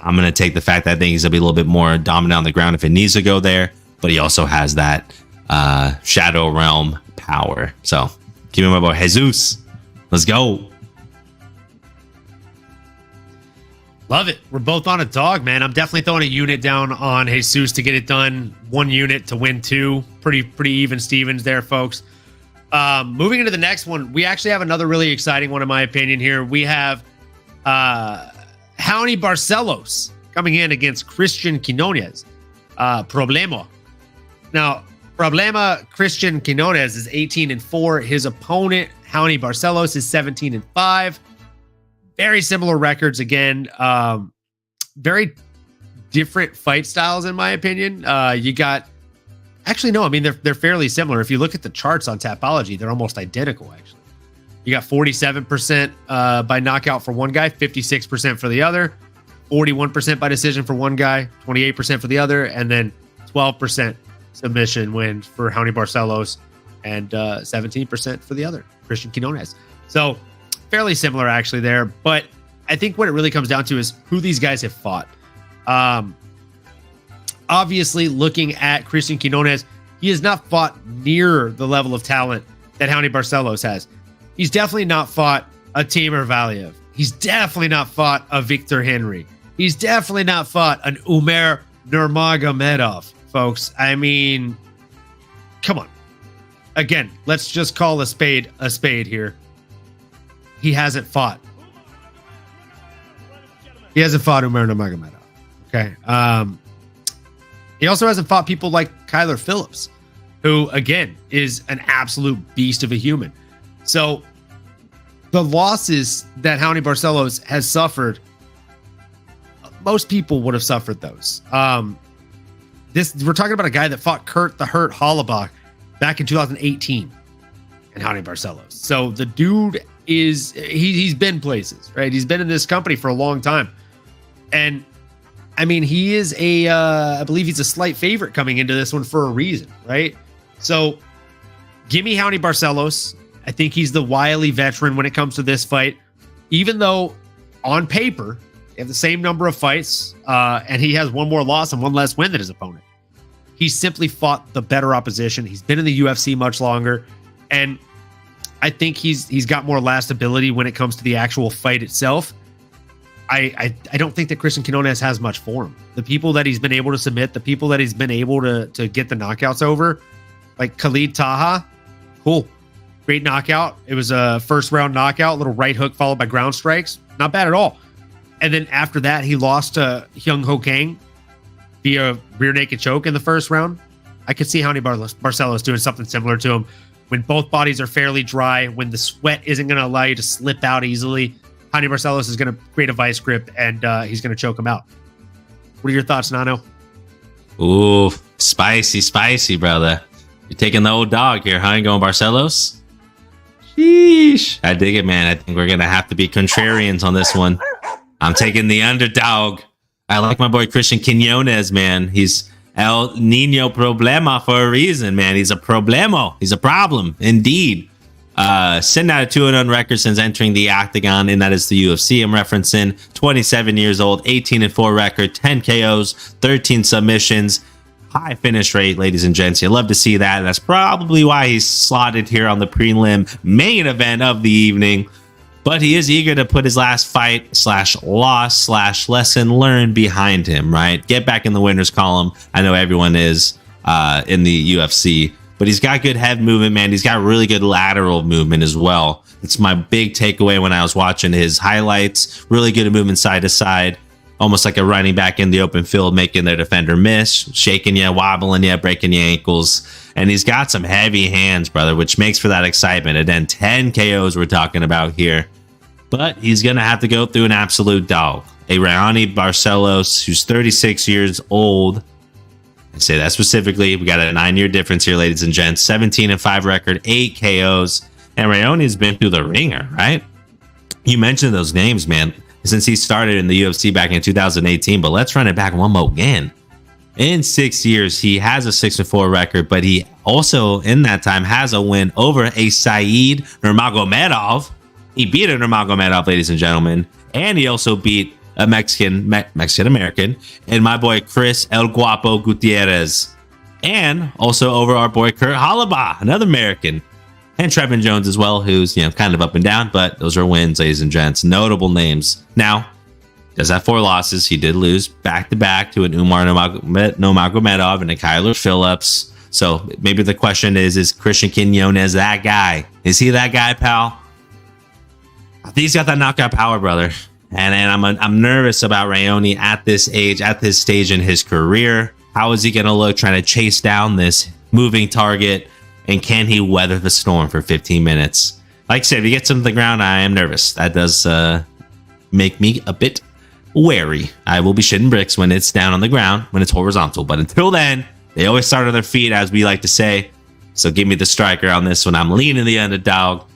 I'm gonna take the fact that I think he's gonna be a little bit more dominant on the ground if it needs to go there. but he also has that Shadow Realm power. So give me my boy Jesus. Let's go. Love it. We're both on a dog, man. I'm definitely throwing a unit down on Jesus to get it done. 1 unit to win 2. Pretty even Stevens there, folks. Moving into the next one, we actually have another really exciting one, in my opinion. Here we have Raoni Barcelos coming in against Christian Quinones. Problema. Now, Christian Quinones is 18-4. His opponent, Raoni Barcelos, is 17-5. Very similar records again. Very different fight styles, in my opinion. You got, actually, no, I mean, they're fairly similar. If you look at the charts on Tapology, they're almost identical, actually. You got 47% by knockout for one guy, 56% for the other, 41% by decision for one guy, 28% for the other, and then 12% submission wins for Raoni Barcelos and 17% for the other, Christian Quinones. So fairly similar actually there, but I think what it really comes down to is who these guys have fought. Obviously, looking at Christian Quinones, he has not fought near the level of talent that Raoni Barcelos has. He's definitely not fought a Timur Valiev. He's definitely not fought a Victor Henry. He's definitely not fought an Umar Nurmagomedov, folks. I mean, come on. Again, let's just call a spade here. He hasn't fought. He hasn't fought Umar Nurmagomedov. Okay. He also hasn't fought people like Kyler Phillips, who, again, is an absolute beast of a human. So the losses that Raoni Barcelos has suffered, most people would have suffered those. We're talking about a guy that fought Kurt the Hurt Hollabach back in 2018 and Raoni Barcelos. So the dude he's been places, right? He's been in this company for a long time. And I mean, he is I believe he's a slight favorite coming into this one for a reason, right? So give me Raoni Barcelos. I think he's the wily veteran when it comes to this fight, even though on paper they have the same number of fights and he has one more loss and one less win than his opponent. He's simply fought the better opposition. He's been in the UFC much longer, and I think he's got more lastability when it comes to the actual fight itself. I don't think that Christian Quinones has much for him. The people that he's been able to submit, the people that he's been able to get the knockouts over, like Khalid Taha, cool. Great knockout. It was a first round knockout, little right hook followed by ground strikes. Not bad at all. And then after that, he lost to Hyung Ho Kang via rear naked choke in the first round. I could see Raoni Barcelos doing something similar to him when both bodies are fairly dry, when the sweat isn't going to allow you to slip out easily. Raoni Barcelos is going to create a vice grip and he's going to choke him out. What are your thoughts, Nano? Ooh, spicy, brother. You're taking the old dog here, huh? You going Barcelos? Sheesh. I dig it, man. I think we're going to have to be contrarians on this one. I'm taking the underdog. I like my boy Christian Quinones, man. He's El Nino Problema for a reason, man. He's a problemo. He's a problem, indeed. Sitting at a 2-0 record since entering the octagon, and that is the UFC I'm referencing. 27 years old, 18-4 record, 10 KOs, 13 submissions. High finish rate, ladies and gents. You love to see that. And that's probably why he's slotted here on the prelim main event of the evening. But he is eager to put his last fight /loss /lesson learned behind him, right? Get back in the winner's column. I know everyone is in the UFC, but he's got good head movement, man. He's got really good lateral movement as well. It's my big takeaway when I was watching his highlights. Really good movement side to side, almost like a running back in the open field, making their defender miss, shaking you, wobbling you, breaking your ankles. And he's got some heavy hands, brother, which makes for that excitement. And then 10 KOs we're talking about here. But he's going to have to go through an absolute dog. A Raoni Barcelos, who's 36 years old. I say that specifically. We got a 9-year difference here, ladies and gents. 17-5 record, 8 KOs. And Raoni's been through the ringer, right? You mentioned those names, man, since he started in the UFC back in 2018. But let's run it back one more again. In 6 years, he has a 6-4 record, but he also, in that time, has a win over a Said Nurmagomedov. He beat a Nurmagomedov, ladies and gentlemen, and he also beat a Mexican-American, and my boy Chris El Guapo Gutierrez. and also over our boy Kurt Hollabaugh, another American, and Trevin Jones as well, who's kind of up and down, but those are wins, ladies and gents. Notable names. Now, does have 4 losses. He did lose back-to-back to an Umar Nurmagomedov and a Kyler Phillips. So maybe the question is Christian Quinones that guy? Is he that guy, pal? He's got that knockout power, brother. And I'm nervous about Raoni at this age, at this stage in his career. How is he going to look trying to chase down this moving target? And can he weather the storm for 15 minutes? Like I said, if he gets him to the ground, I am nervous. That does make me a bit wary. I will be shitting bricks when it's down on the ground, when it's horizontal. But until then, they always start on their feet, as we like to say. So give me the striker on this one. I'm leaning the underdog.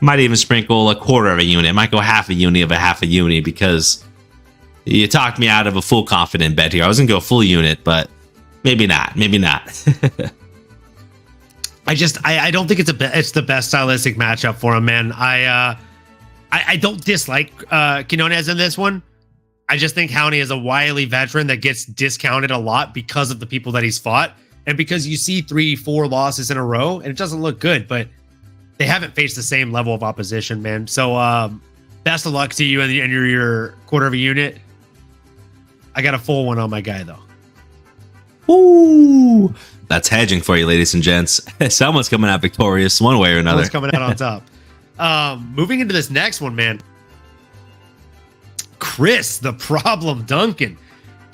Might even sprinkle a quarter of a unit. Might go half a unit of a half a unit, because you talked me out of a full confident bet here. I was going to go full unit, but maybe not. Maybe not. I don't think it's the best stylistic matchup for him, man. I don't dislike Quinones in this one. I just think Howney is a wily veteran that gets discounted a lot because of the people that he's fought, and because you see 3-4 losses in a row, and it doesn't look good, but they haven't faced the same level of opposition, man. So best of luck to you and your quarter of a unit. I got a full one on my guy, though. Ooh, that's hedging for you, ladies and gents. Someone's coming out victorious one way or another. Someone's coming out on top. Moving into this next one, man. Chris, the problem Duncan,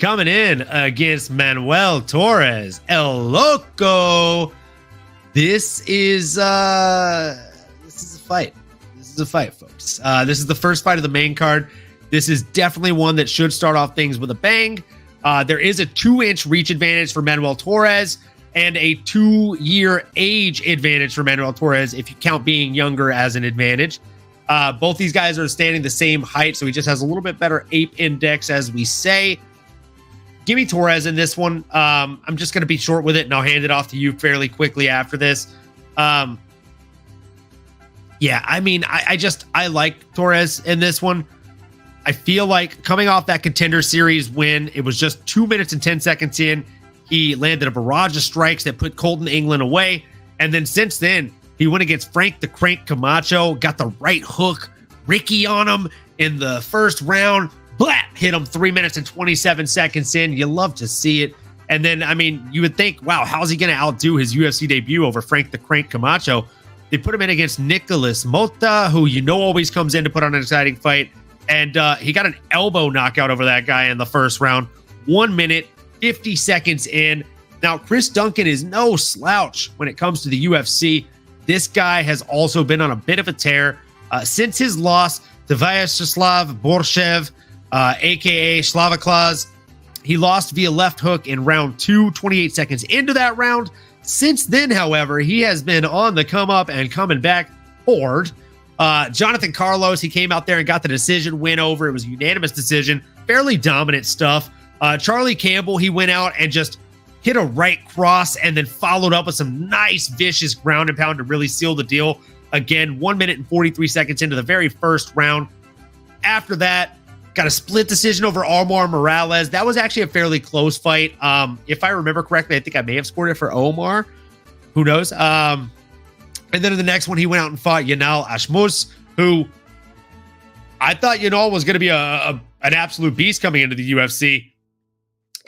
coming in against Manuel Torres, El Loco. This is a fight. This is a fight, folks. This is the first fight of the main card. This is definitely one that should start off things with a bang. There is a 2-inch reach advantage for Manuel Torres and a 2-year age advantage for Manuel Torres, if you count being younger as an advantage. Both these guys are standing the same height, so he just has a little bit better ape index, as we say. Give me Torres in this one. I'm just going to be short with it, and I'll hand it off to you fairly quickly after this. Yeah, I mean, I like Torres in this one. I feel like coming off that Contender Series win, it was just 2 minutes and 10 seconds in. He landed a barrage of strikes that put Colton England away. And then since then, he went against Frank the Crank Camacho, got the right hook, Ricky on him in the first round. Blah! Hit him 3 minutes and 27 seconds in. You love to see it. And then, I mean, you would think, wow, how's he going to outdo his UFC debut over Frank the Crank Camacho? They put him in against Nicholas Mota, who always comes in to put on an exciting fight. And he got an elbow knockout over that guy in the first round. 1 minute, 50 seconds in. Now, Chris Duncan is no slouch when it comes to the UFC. This guy has also been on a bit of a tear since his loss to Vyacheslav Borshev, a.k.a. Slavaklaus. He lost via left hook in round 2, 28 seconds into that round. Since then, however, he has been on the come up and coming back hard. Jonathan Carlos, he came out there and got the decision win over. It was a unanimous decision, fairly dominant stuff. Charlie Campbell, he went out and just hit a right cross and then followed up with some nice, vicious ground and pound to really seal the deal. Again, 1 minute and 43 seconds into the very first round. After that, got a split decision over Omar Morales. That was actually a fairly close fight. If I remember correctly, I think I may have scored it for Omar. Who knows? And then in the next one, he went out and fought Yanal Ashmus, who I thought Yanal was going to be an absolute beast coming into the UFC.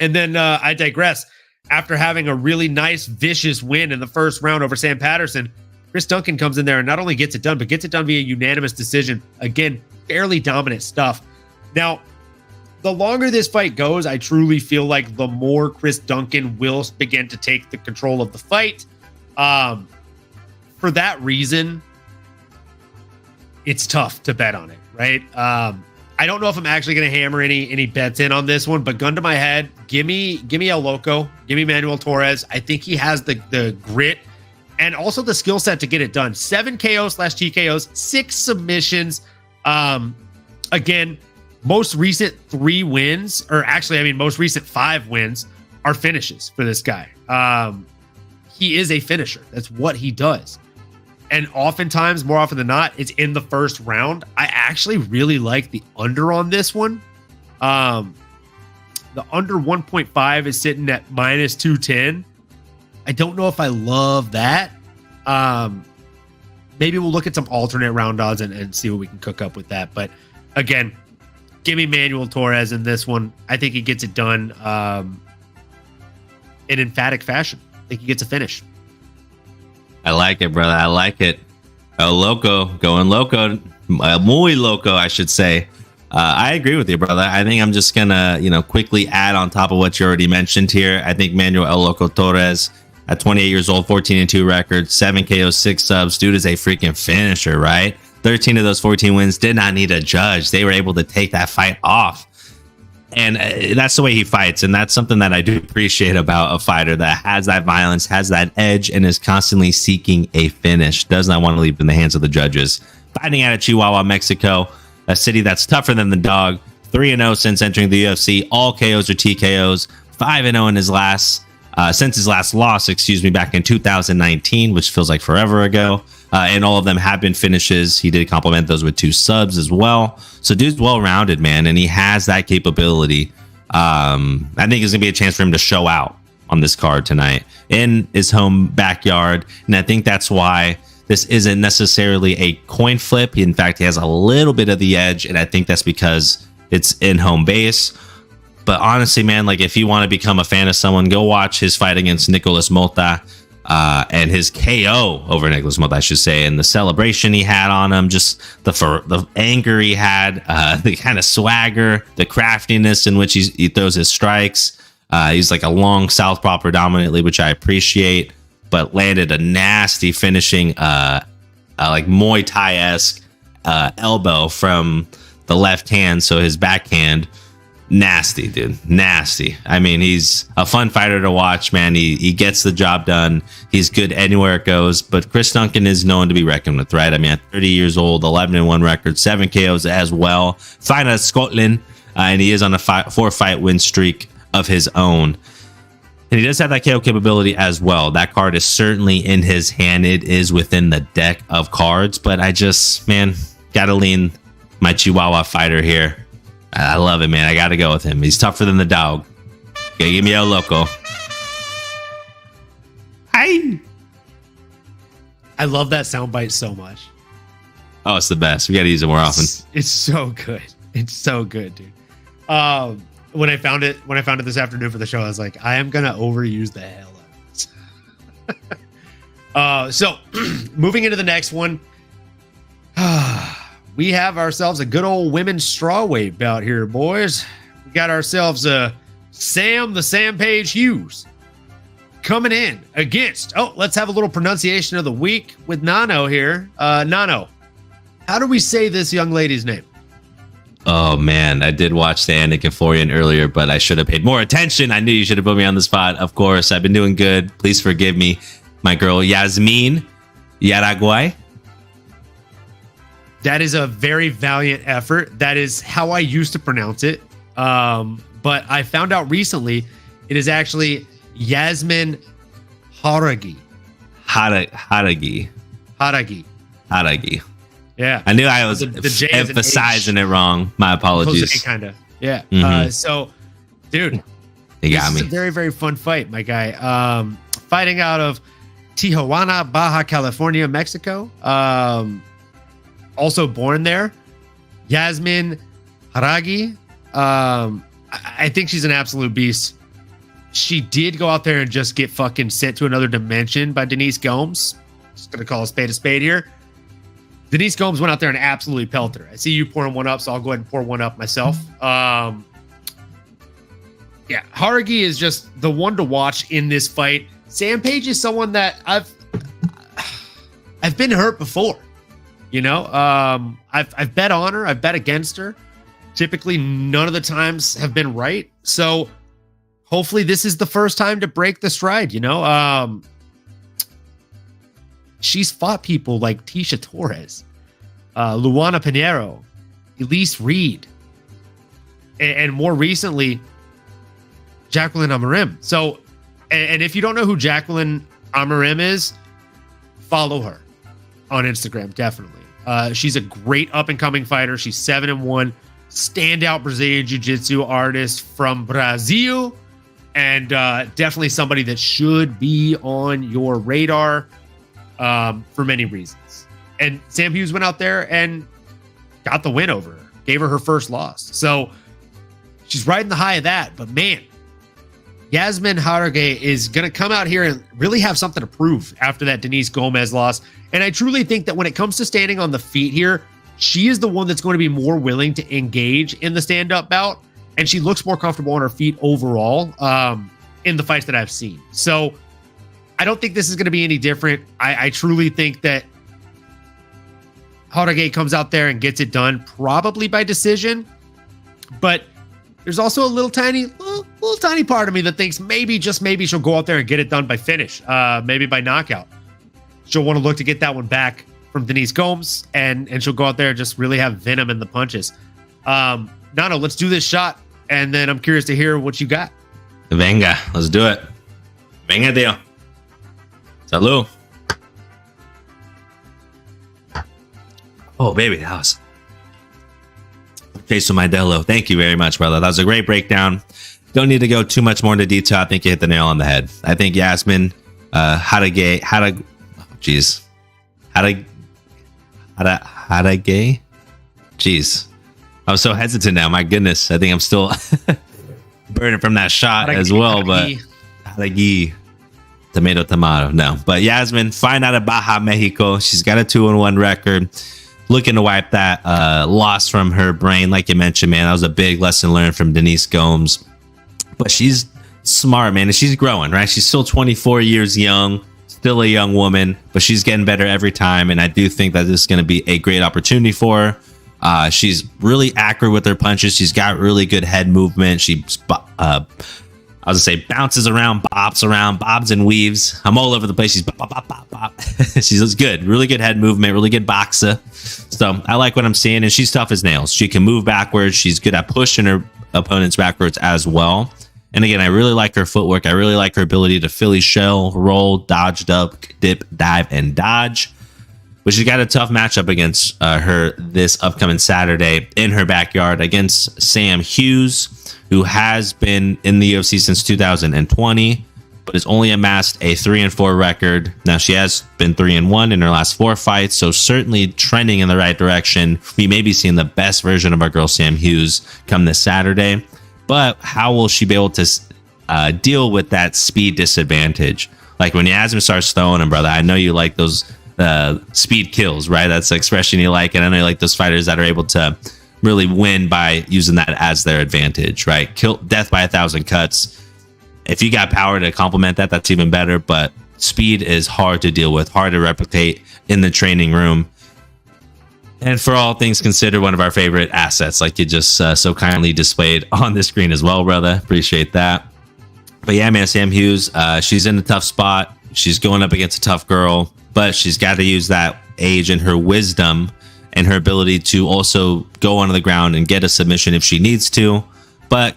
And then I digress. After having a really nice, vicious win in the first round over Sam Patterson, Chris Duncan comes in there and not only gets it done, but gets it done via unanimous decision. Again, fairly dominant stuff. Now, the longer this fight goes, I truly feel like the more Chris Duncan will begin to take the control of the fight. For that reason, it's tough to bet on it, right? I don't know if I'm actually going to hammer any bets in on this one, but gun to my head, give me El Loco, give me Manuel Torres. I think he has the grit and also the skill set to get it done. 7 KOs/TKOs, 6 submissions. Again, most recent 3 wins, or actually, I mean, most recent 5 wins are finishes for this guy. He is a finisher. That's what he does. And oftentimes, more often than not, it's in the first round. I actually really like the under on this one. The under 1.5 is sitting at -210. I don't know if I love that. Maybe we'll look at some alternate round odds and see what we can cook up with that. But again, give me Manuel Torres in this one. I think he gets it done in emphatic fashion. I think he gets a finish. I like it, brother. I like it. Oh, loco, going loco, muy loco, I should say. I agree with you, brother. I think I'm just gonna, quickly add on top of what you already mentioned here. I think Manuel El Loco Torres, at 28 years old, 14-2 record, 7 KOs, 6 subs. Dude is a freaking finisher, right? 13 of those 14 wins did not need a judge. They were able to take that fight off. And that's the way he fights. And that's something that I do appreciate about a fighter that has that violence, has that edge, and is constantly seeking a finish. Does not want to leave in the hands of the judges. Fighting out of Chihuahua, Mexico, a city that's tougher than the dog. 3-0 since entering the UFC. All KOs or TKOs. 5-0 in his last, since his last loss, back in 2019, which feels like forever ago. And all of them have been finishes. He did complement those with 2 subs as well. So dude's well-rounded, man, and he has that capability. I think it's going to be a chance for him to show out on this card tonight in his home backyard. And I think that's why this isn't necessarily a coin flip. In fact, he has a little bit of the edge, and I think that's because it's in home base. But honestly, man, like if you want to become a fan of someone, go watch his fight against Nicolas Mota. And his KO over Nicolas Mota, I should say, and the celebration he had on him, just the anger he had, the kind of swagger, the craftiness in which he throws his strikes. He's like a long southpaw predominantly, which I appreciate, but landed a nasty finishing, like Muay Thai-esque elbow from the left hand, so his backhand. Nasty, dude. Nasty. I mean, he's a fun fighter to watch, man. He gets the job done. He's good anywhere it goes. But Chris Duncan is known to be reckoned with, right? I mean, at 30 years old, 11-1 record, 7 KOs as well. Fight out of Scotland, and he is on a 4-fight win streak of his own. And he does have that KO capability as well. That card is certainly in his hand. It is within the deck of cards. But I just, man, gotta lean my Chihuahua fighter here. I love it, man. I got to go with him. He's tougher than the dog. Okay, give me El Loco. Hi. I love that soundbite so much. Oh, it's the best. We got to use it more often. It's so good. It's so good, dude. When I found it this afternoon for the show, I was like, I am gonna overuse the hell out of this. So moving into the next one. We have ourselves a good old women's strawweight bout here, boys. We got ourselves Sam the Sampage Hughes coming in against. Oh, let's have a little pronunciation of the week with Nano here. Nano, how do we say this young lady's name? Oh man, I did watch the Anna Kaforian earlier, but I should have paid more attention. I knew you should have put me on the spot. Of course, I've been doing good. Please forgive me, my girl Yasmin Yaraguay. That is a very valiant effort. That is how I used to pronounce it. But I found out recently it is actually Yasmin Haragi. Haragi. Yeah. I knew I was the emphasizing it wrong. My apologies. Kind of. Yeah. Mm-hmm. So, dude, you got me. It's a very, very fun fight, my guy. Fighting out of Tijuana, Baja California, Mexico. Also born there, Yasmin Haragi. I think she's an absolute beast. She did go out there and just get fucking sent to another dimension by Denise Gomes. Just gonna call a spade here. Denise Gomes went out there and absolutely pelted her. I see you pouring one up, so I'll go ahead and pour one up myself. Yeah, Haragi is just the one to watch in this fight. Sampage is someone that I've been hurt before. You know, I've bet on her. I've bet against her. Typically, none of the times have been right. So hopefully this is the first time to break the stride, you know? She's fought people like Tisha Torres, Luana Pinheiro, Elise Reed, and more recently, Jacqueline Amarim. So, and if you don't know who Jacqueline Amarim is, follow her on Instagram, definitely. She's a great up-and-coming fighter. She's 7-1, standout Brazilian Jiu-Jitsu artist from Brazil. and definitely somebody that should be on your radar for many reasons. And Sam Hughes went out there and got the win over her, gave her first loss. So she's riding the high of that. But man, Yasmin Jauregui is going to come out here and really have something to prove after that Denise Gomez loss. And I truly think that when it comes to standing on the feet here, she is the one that's going to be more willing to engage in the stand-up bout. And she looks more comfortable on her feet overall in the fights that I've seen. So I don't think this is going to be any different. I truly think that Jauregui comes out there and gets it done, probably by decision. But there's also a little tiny part of me that thinks maybe, just maybe, she'll go out there and get it done by finish, maybe by knockout. She'll want to look to get that one back from Denise Gomes, and she'll go out there and just really have venom in the punches. Nano, let's do this shot, and then I'm curious to hear what you got. Venga, let's do it. Venga, tío. Salud. Oh, baby, that was Jason Modelo. Thank you very much, brother. That was a great breakdown. Don't need to go too much more into detail. I think you hit the nail on the head. I think Yasmin Jauregui. Jeez, I was so hesitant now. My goodness, I think I'm still burning from that shot as well. But Jauregui, tomato. No, but Yasmin, fine out of Baja, Mexico. She's got a 2-1 record. Looking to wipe that loss from her brain. Like you mentioned, man, that was a big lesson learned from Denise Gomes. But she's smart, man, and she's growing, right? She's still 24 years young, still a young woman, but she's getting better every time. And I do think that this is going to be a great opportunity for her. She's really accurate with her punches. She's got really good head movement. She, I was gonna say, bounces around, bobs and weaves. I'm all over the place. She's bop. She's good, really good head movement, really good boxer. So I like what I'm seeing, and she's tough as nails. She can move backwards. She's good at pushing her opponents backwards as well. And again, I really like her footwork. I really like her ability to Philly shell, roll, dodge, dip, dive, and dodge. But she's got a tough matchup against her this upcoming Saturday in her backyard against Sam Hughes, who has been in the UFC since 2020, but has only amassed a 3-4 record. Now, she has been 3-1 in her last 4 fights, so certainly trending in the right direction. We may be seeing the best version of our girl Sam Hughes come this Saturday. But how will she be able to deal with that speed disadvantage? Like when Yasmin starts throwing him, brother, I know you like those speed kills, right? That's the expression you like. And I know you like those fighters that are able to really win by using that as their advantage, right? Death by 1,000 cuts. If you got power to complement that, that's even better. But speed is hard to deal with, hard to replicate in the training room. And for all things considered, one of our favorite assets, like you just so kindly displayed on the screen as well, brother. Appreciate that. But yeah, man, Sam Hughes, she's in a tough spot. She's going up against a tough girl, but she's got to use that age and her wisdom and her ability to also go onto the ground and get a submission if she needs to. But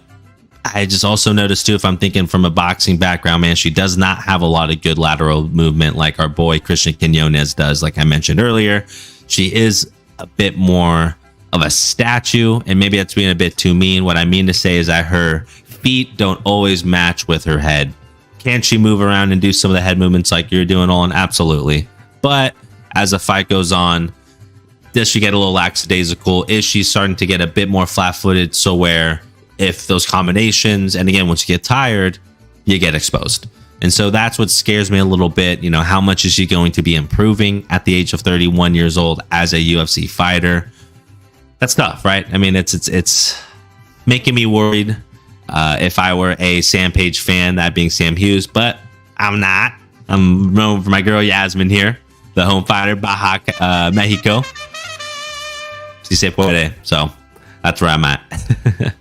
I just also noticed too, if I'm thinking from a boxing background, man, she does not have a lot of good lateral movement like our boy Christian Quinones does. Like I mentioned earlier, she is a bit more of a statue, and maybe that's being a bit too mean. What I mean to say is that her feet don't always match with her head. Can she move around and do some of the head movements like you're doing, Olin? Absolutely. But as the fight goes on, does she get a little lackadaisical? Is she starting to get a bit more flat-footed, so where if those combinations, and again, once you get tired, you get exposed? And so that's what scares me a little bit. You know, how much is she going to be improving at the age of 31 years old as a UFC fighter? That's tough, right? I mean, it's making me worried if I were a Sam Page fan, that being Sam Hughes, but I'm not. I'm known for my girl Yasmin here, the home fighter, Baja, Mexico. Si se puede. So that's where I'm at.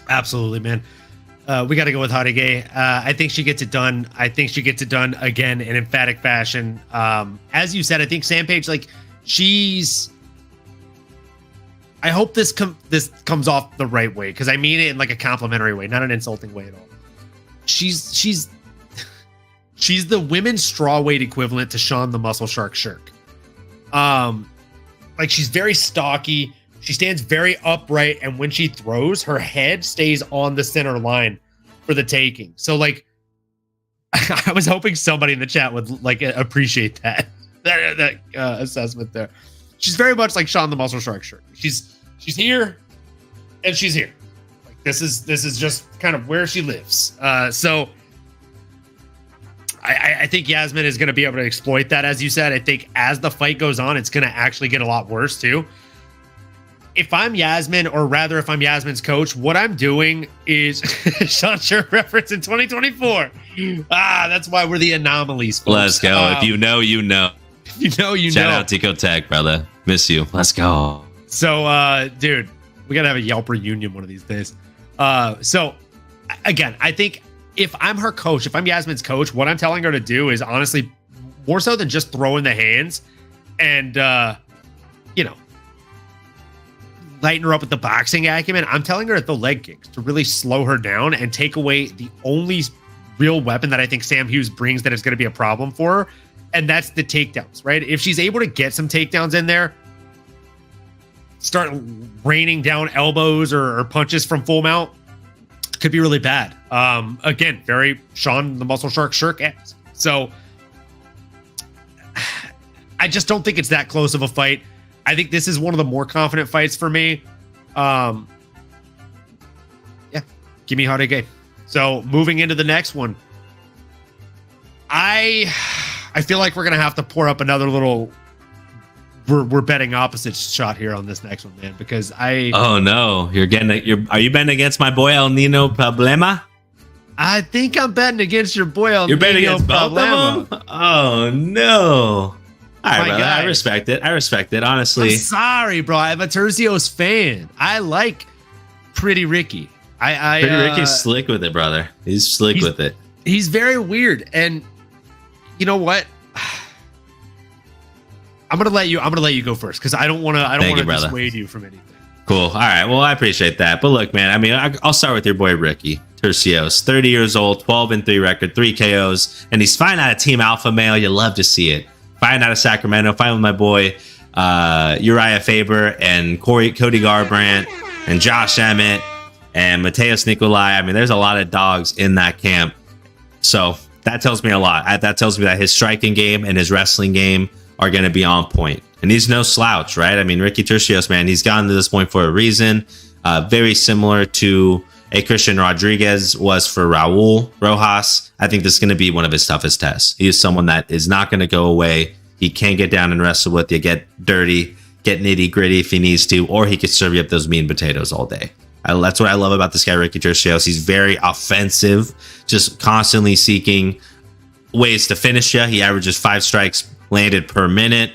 Absolutely, man. We got to go with Jauregui. I think she gets it done. I think she gets it done again in emphatic fashion. As you said, I think Sam Page, like I hope this comes off the right way, because I mean it in like a complimentary way, not an insulting way at all. She's the women's strawweight equivalent to Sean the Muscle Shark Shirk. Like she's very stocky. She stands very upright, and when she throws, her head stays on the center line for the taking. So like, I was hoping somebody in the chat would like appreciate that assessment there. She's very much like Sean the Muscle Shark shirt. She's here and she's here. Like this is just kind of where she lives. So I think Yasmin is going to be able to exploit that, as you said. I think as the fight goes on, it's going to actually get a lot worse too. If I'm Yasmin, or rather if I'm Yasmin's coach, what I'm doing is Sean Sure reference in 2024. That's why we're the anomalies, folks. Let's go. If you know, you know. You know. Shout out Tico Tech, brother. Miss you. Let's go. So, dude, we got to have a Yelp reunion one of these days. So, again, I think if I'm her coach, if I'm Yasmin's coach, what I'm telling her to do is honestly more so than just throw in the hands and, lighten her up with the boxing acumen. I'm telling her to throw leg kicks to really slow her down and take away the only real weapon that I think Sam Hughes brings that is going to be a problem for her, and that's the takedowns, right? If she's able to get some takedowns in there, start raining down elbows or punches from full mount, could be really bad. Again, very Sean the Muscle Shark shirk-esque. So I just don't think it's that close of a fight. I think this is one of the more confident fights for me. Yeah, give me Hade. So moving into the next one, I feel like we're gonna have to pour up another little. We're betting opposite shot here on this next one, man, because Oh no, are you betting against my boy El Nino Problema? I think I'm betting against your boy El Nino. You're betting against both of them? Oh no. All right, brother, I respect it. Honestly, I'm sorry, bro. I'm a Tercios fan. I like Pretty Ricky. Pretty Ricky's slick with it, brother. He's slick with it. He's very weird, and you know what? I'm gonna let you go first because I don't want to dissuade you from anything. Cool. All right. Well, I appreciate that. But look, man. I mean, I'll start with your boy Ricky Tercios, 30 years old, 12-3 record, 3 KOs, and he's fighting out of Team Alpha Male. You love to see it. Fighting out of Sacramento, fighting with my boy Uriah Faber and Cody Garbrandt and Josh Emmett and Mateus Nikolai. I mean, there's a lot of dogs in that camp. So that tells me a lot. That tells me that his striking game and his wrestling game are going to be on point. And he's no slouch, right? I mean, Ricky Tercios, man, he's gotten to this point for a reason. Very similar to a Christian Rodriguez was for Raul Rojas. I think this is going to be one of his toughest tests. He is someone that is not going to go away. He can get down and wrestle with you, get dirty, get nitty gritty if he needs to, or he could serve you up those mean potatoes all day. That's what I love about this guy, Ricky Tercios. He's very offensive, just constantly seeking ways to finish you. He averages 5 strikes landed per minute.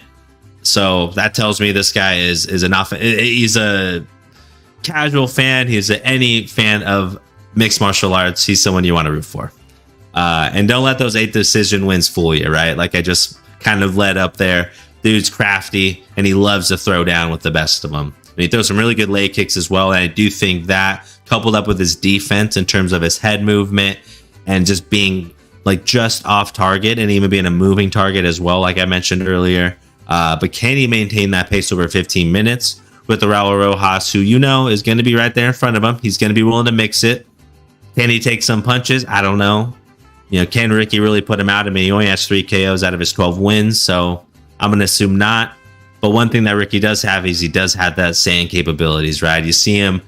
So that tells me this guy is enough. He's a casual fan. He's any fan of mixed martial arts. He's someone you want to root for. And don't let those 8 decision wins fool you, right? Like I just kind of led up there. Dude's crafty and he loves to throw down with the best of them. And he throws some really good leg kicks as well. And I do think that coupled up with his defense in terms of his head movement and just being like just off target and even being a moving target as well, like I mentioned earlier. But can he maintain that pace over 15 minutes with the Raul Rojas, who is going to be right there in front of him? He's going to be willing to mix it. Can he take some punches? I don't know. Can Ricky really put him out? I mean, he only has 3 KOs out of his 12 wins, so I'm going to assume not. But one thing that Ricky does have is he does have that Saiyan capabilities, right? You see him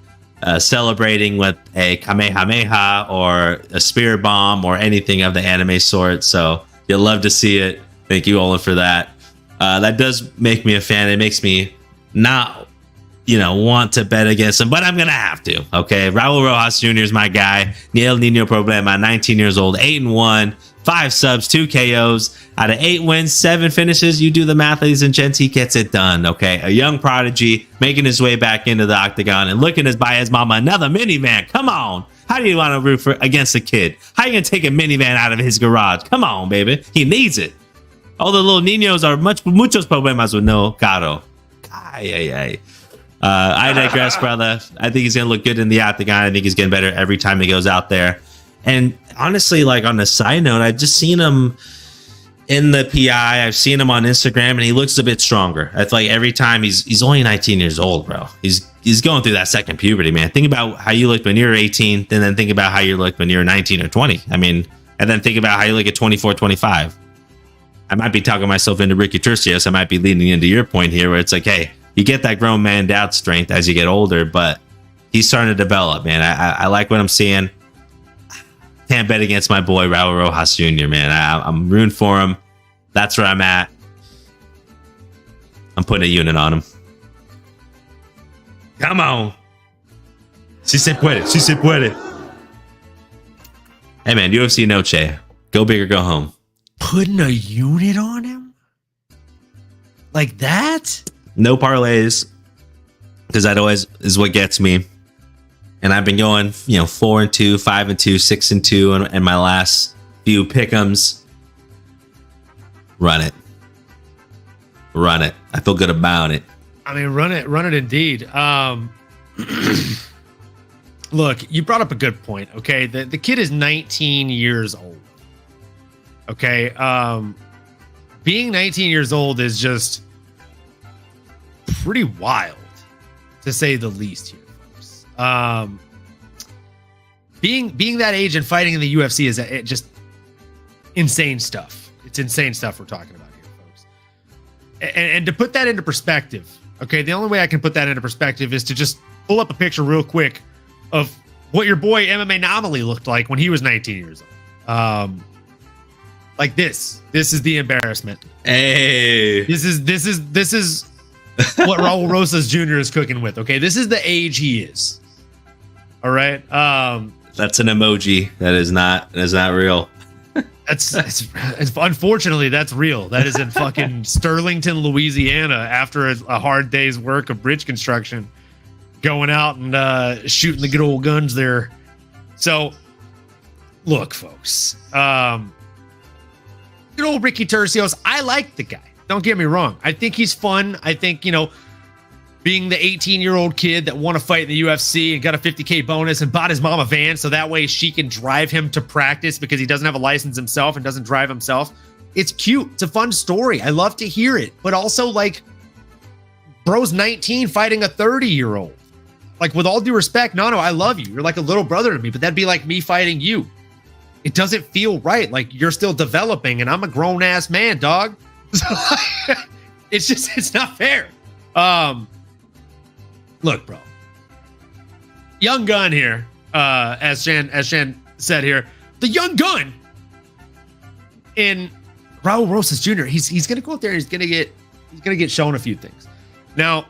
celebrating with a Kamehameha or a Spirit Bomb or anything of the anime sort. So you'll love to see it. Thank you, Olin, for that. That does make me a fan. It makes me not, want to bet against him, but I'm going to have to. Okay. Raul Rojas Jr. is my guy. El Nino Problema, 19 years old, 8-1, 5 subs, 2 KOs out of 8 wins, 7 finishes. You do the math, ladies and gents. He gets it done. Okay. A young prodigy making his way back into the octagon and looking by his mama, another minivan. Come on. How do you want to root against a kid? How are you going to take a minivan out of his garage? Come on, baby. He needs it. All the little niños are muchos problemas with no caro. I digress, brother. I think he's going to look good in the octagon. I think he's getting better every time he goes out there. And honestly, like on a side note, I've just seen him in the PI. I've seen him on Instagram, and he looks a bit stronger. I feel like every time he's only 19 years old, bro. He's he's going through that second puberty, man. Think about how you looked when you were 18, and then think about how you looked when you were 19 or 20. I mean, and then think about how you look at 24, 25. I might be talking myself into Ricky Tercios. I might be leading into your point here where it's like, hey, you get that grown man doubt strength as you get older, but he's starting to develop, man. I like what I'm seeing. Can't bet against my boy, Raul Rojas Jr., man. I'm rooting for him. That's where I'm at. I'm putting a unit on him. Come on. Si se puede. Si se puede. Hey, man, UFC Noche. Go big or go home. Putting a unit on him? Like that? No parlays, because that always is what gets me. And I've been going, 4-2, 5-2, 6-2, and my last few pick'ems. Run it. I feel good about it. I mean, run it indeed. Look, you brought up a good point. Okay, the kid is 19 years old. Okay, being 19 years old is just pretty wild, to say the least here, folks. Being that age and fighting in the UFC is just insane stuff. It's insane stuff we're talking about here, folks. And to put that into perspective, okay, the only way I can put that into perspective is to just pull up a picture real quick of what your boy MMAnomaly looked like when he was 19 years old. Like this. This is the embarrassment. Hey. This is what Raul Rosas Jr. is cooking with. Okay, this is the age he is. All right. That's an emoji. That is not real. It's unfortunately that's real. That is in fucking Sterlington, Louisiana, after a hard day's work of bridge construction, going out and shooting the good old guns there. So, look, folks. Good old Ricky Tercios. I like the guy. Don't get me wrong. I think he's fun. I think, being the 18-year-old kid that won a fight in the UFC and got a $50K bonus and bought his mom a van so that way she can drive him to practice because he doesn't have a license himself and doesn't drive himself. It's cute. It's a fun story. I love to hear it. But also, like, bro's 19 fighting a 30-year-old. Like, with all due respect, no, I love you. You're like a little brother to me, but that'd be like me fighting you. It doesn't feel right. Like, you're still developing and I'm a grown-ass man, dog. So, it's not fair. Look, bro. Young gun here, as Shan said here, the young gun in Raul Rosas Jr. He's gonna go out there. He's gonna get shown a few things. Now,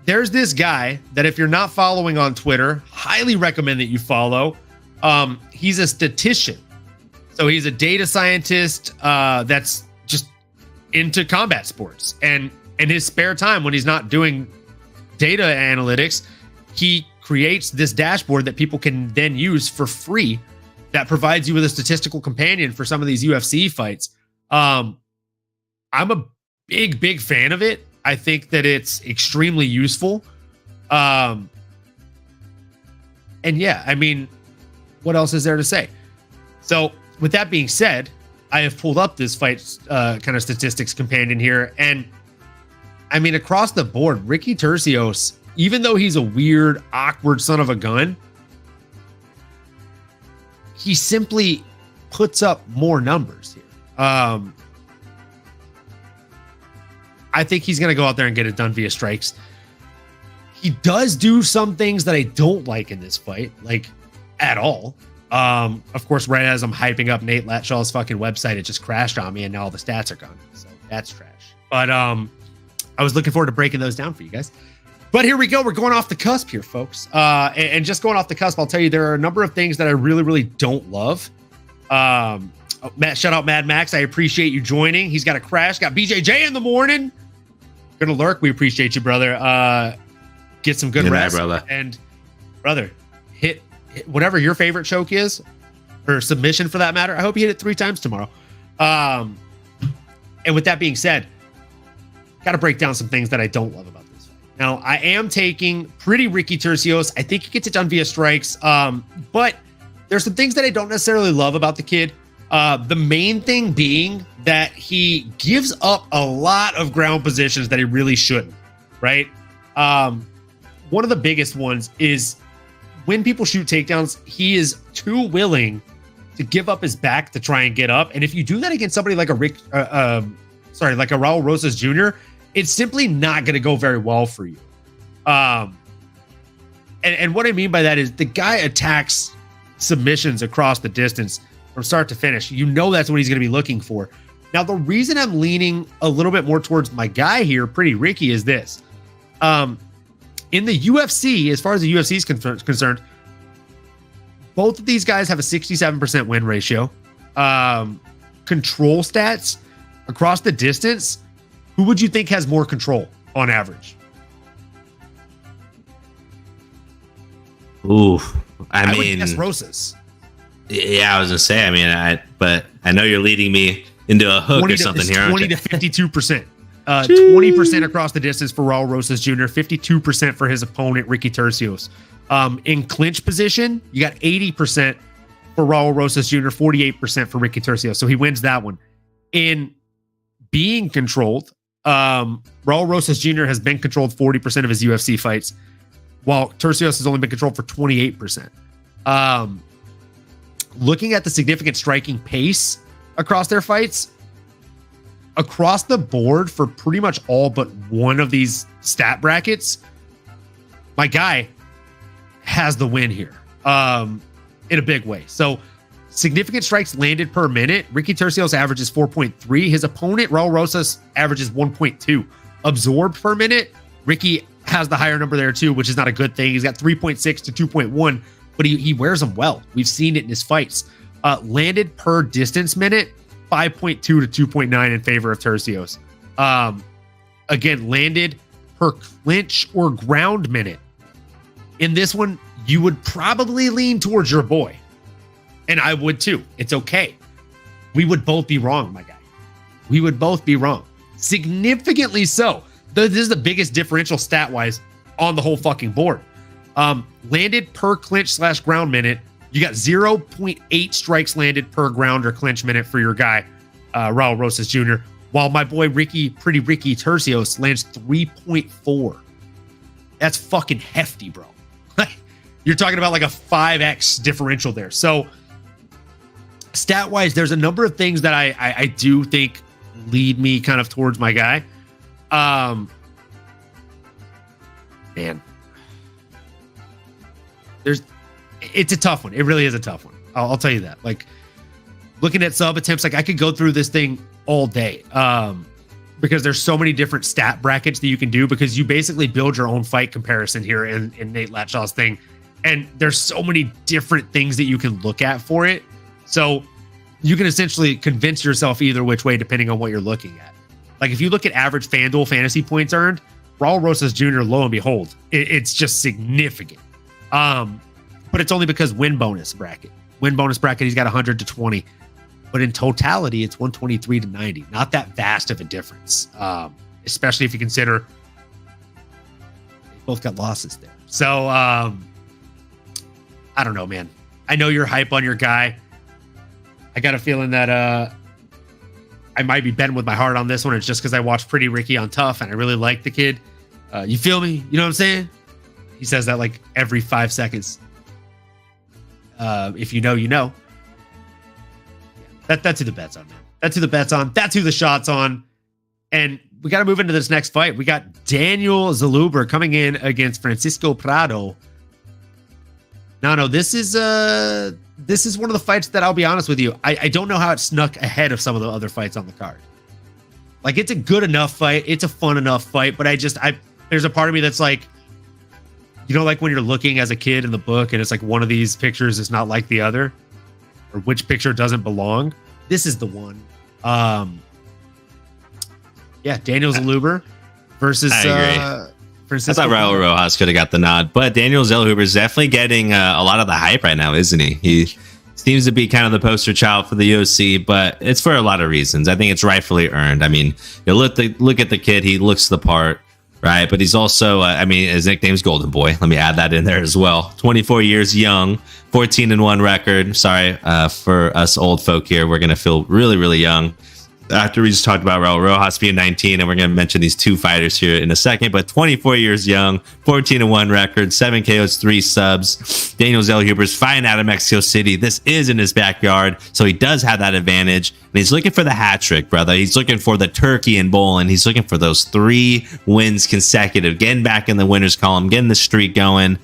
there's this guy that if you're not following on Twitter, highly recommend that you follow. He's a statistician, so he's a data scientist that's just into combat sports, and in his spare time when he's not doing data analytics, he creates this dashboard that people can then use for free that provides you with a statistical companion for some of these UFC fights. I'm a big fan of it. I think that it's extremely useful. And yeah, I mean, what else is there to say? So with that being said, I have pulled up this fight kind of statistics companion here, and I mean, across the board, Ricky Tercios, even though he's a weird, awkward son of a gun, he simply puts up more numbers here. I think he's going to go out there and get it done via strikes. He does do some things that I don't like in this fight, like at all. Of course, right as I'm hyping up Nate Latshaw's fucking website, it just crashed on me and now all the stats are gone. So that's trash. But I was looking forward to breaking those down for you guys. But here we go. We're going off the cusp here, folks. And just going off the cusp, I'll tell you, there are a number of things that I really don't love. Shout out Mad Max. I appreciate you joining. He's got a crash. Got BJJ in the morning. Gonna lurk. We appreciate you, brother. Get some good rest. Brother. And brother, hit whatever your favorite choke is, or submission for that matter. I hope you hit it 3 times tomorrow. And with that being said, got to break down some things that I don't love about this fight. Now, I am taking pretty Ricky Tercios. I think he gets it done via strikes. But there's some things that I don't necessarily love about the kid. The main thing being that he gives up a lot of ground positions that he really shouldn't, right? one of the biggest ones is when people shoot takedowns, he is too willing to give up his back to try and get up. And if you do that against somebody like like a Raul Rosas Jr., it's simply not going to go very well for you. And what I mean by that is the guy attacks submissions across the distance from start to finish. You know that's what he's going to be looking for. Now, the reason I'm leaning a little bit more towards my guy here, Pretty Ricky, is this. In the UFC, as far as the UFC is concerned, both of these guys have a 67% win ratio. Control stats across the distance, who would you think has more control on average? Ooh, I mean, would guess Rosas. Yeah, I was gonna say. But I know you're leading me into a hook or something here. 20 to 52%. 20% across the distance for Raul Rosas Jr., 52% for his opponent, Ricky Tercios. In clinch position, you got 80% for Raul Rosas Jr., 48% for Ricky Tercios. So he wins that one. In being controlled, Raul Rosas Jr. has been controlled 40% of his UFC fights, while Tercios has only been controlled for 28%. Looking at the significant striking pace across their fights, across the board for pretty much all but one of these stat brackets, my guy has the win here in a big way. So significant strikes landed per minute. Ricky Tercios averages 4.3. His opponent, Raul Rosas, averages 1.2. Absorbed per minute, Ricky has the higher number there too, which is not a good thing. He's got 3.6 to 2.1, but he wears them well. We've seen it in his fights. Landed per distance minute, 5.2 to 2.9 in favor of Tercios. Again, landed per clinch or ground minute. In this one, you would probably lean towards your boy. And I would too. It's okay. We would both be wrong, my guy. We would both be wrong. Significantly so. This is the biggest differential stat-wise on the whole fucking board. Landed per clinch / ground minute, you got 0.8 strikes landed per ground or clinch minute for your guy, Raul Rosas Jr., while my boy Pretty Ricky Tercios lands 3.4. That's fucking hefty, bro. You're talking about like a 5x differential there. So stat-wise, there's a number of things that I do think lead me kind of towards my guy. Man, it's a tough one. It really is a tough one. I'll tell you that. Like, looking at sub attempts, like I could go through this thing all day, because there's so many different stat brackets that you can do, because you basically build your own fight comparison here in Nate Latshaw's thing. And there's so many different things that you can look at for it. So you can essentially convince yourself either which way, depending on what you're looking at. Like if you look at average FanDuel fantasy points earned, Raul Rosas Jr., lo and behold, it's just significant. But it's only because win bonus bracket, he's got 100 to 20. But in totality, it's 123 to 90. Not that vast of a difference, especially if you consider they both got losses there. So I don't know, man. I know you're hype on your guy. I got a feeling that I might be betting with my heart on this one. It's just because I watched Pretty Ricky on Tough and I really like the kid. You feel me? You know what I'm saying? He says that like every 5 seconds. If you know, you know. That's who the bet's on, man. That's who the bet's on. That's who the shot's on. And we got to move into this next fight. We got Daniel Zellhuber coming in against Francisco Prado. No, this is one of the fights that I'll be honest with you. I don't know how it snuck ahead of some of the other fights on the card. Like, it's a good enough fight. It's a fun enough fight, but there's a part of me that's like, you know, like when you're looking as a kid in the book and it's like one of these pictures is not like the other, or which picture doesn't belong. This is the one. Daniel Zellhuber versus Francisco. I thought Raul Rojas could have got the nod, but Daniel Zellhuber is definitely getting a lot of the hype right now, isn't he? He seems to be kind of the poster child for the UFC, but it's for a lot of reasons. I think it's rightfully earned. I mean, you look at the kid; he looks the part, right? But he's also, his nickname's Golden Boy. Let me add that in there as well. 24 years young, 14-1 record. Sorry for us old folk here. We're gonna feel really, really young. after we just talked about Raul Rojas being 19, and we're going to mention these two fighters here in a second, but 24 years young, 14-1 record, 7 KOs, 3 subs. Daniel Zellhuber's fighting out of Mexico City. This is in his backyard, so he does have that advantage. And he's looking for the hat trick, brother. He's looking for the turkey and bowl, and he's looking for those 3 wins consecutive, getting back in the winner's column, getting the streak going.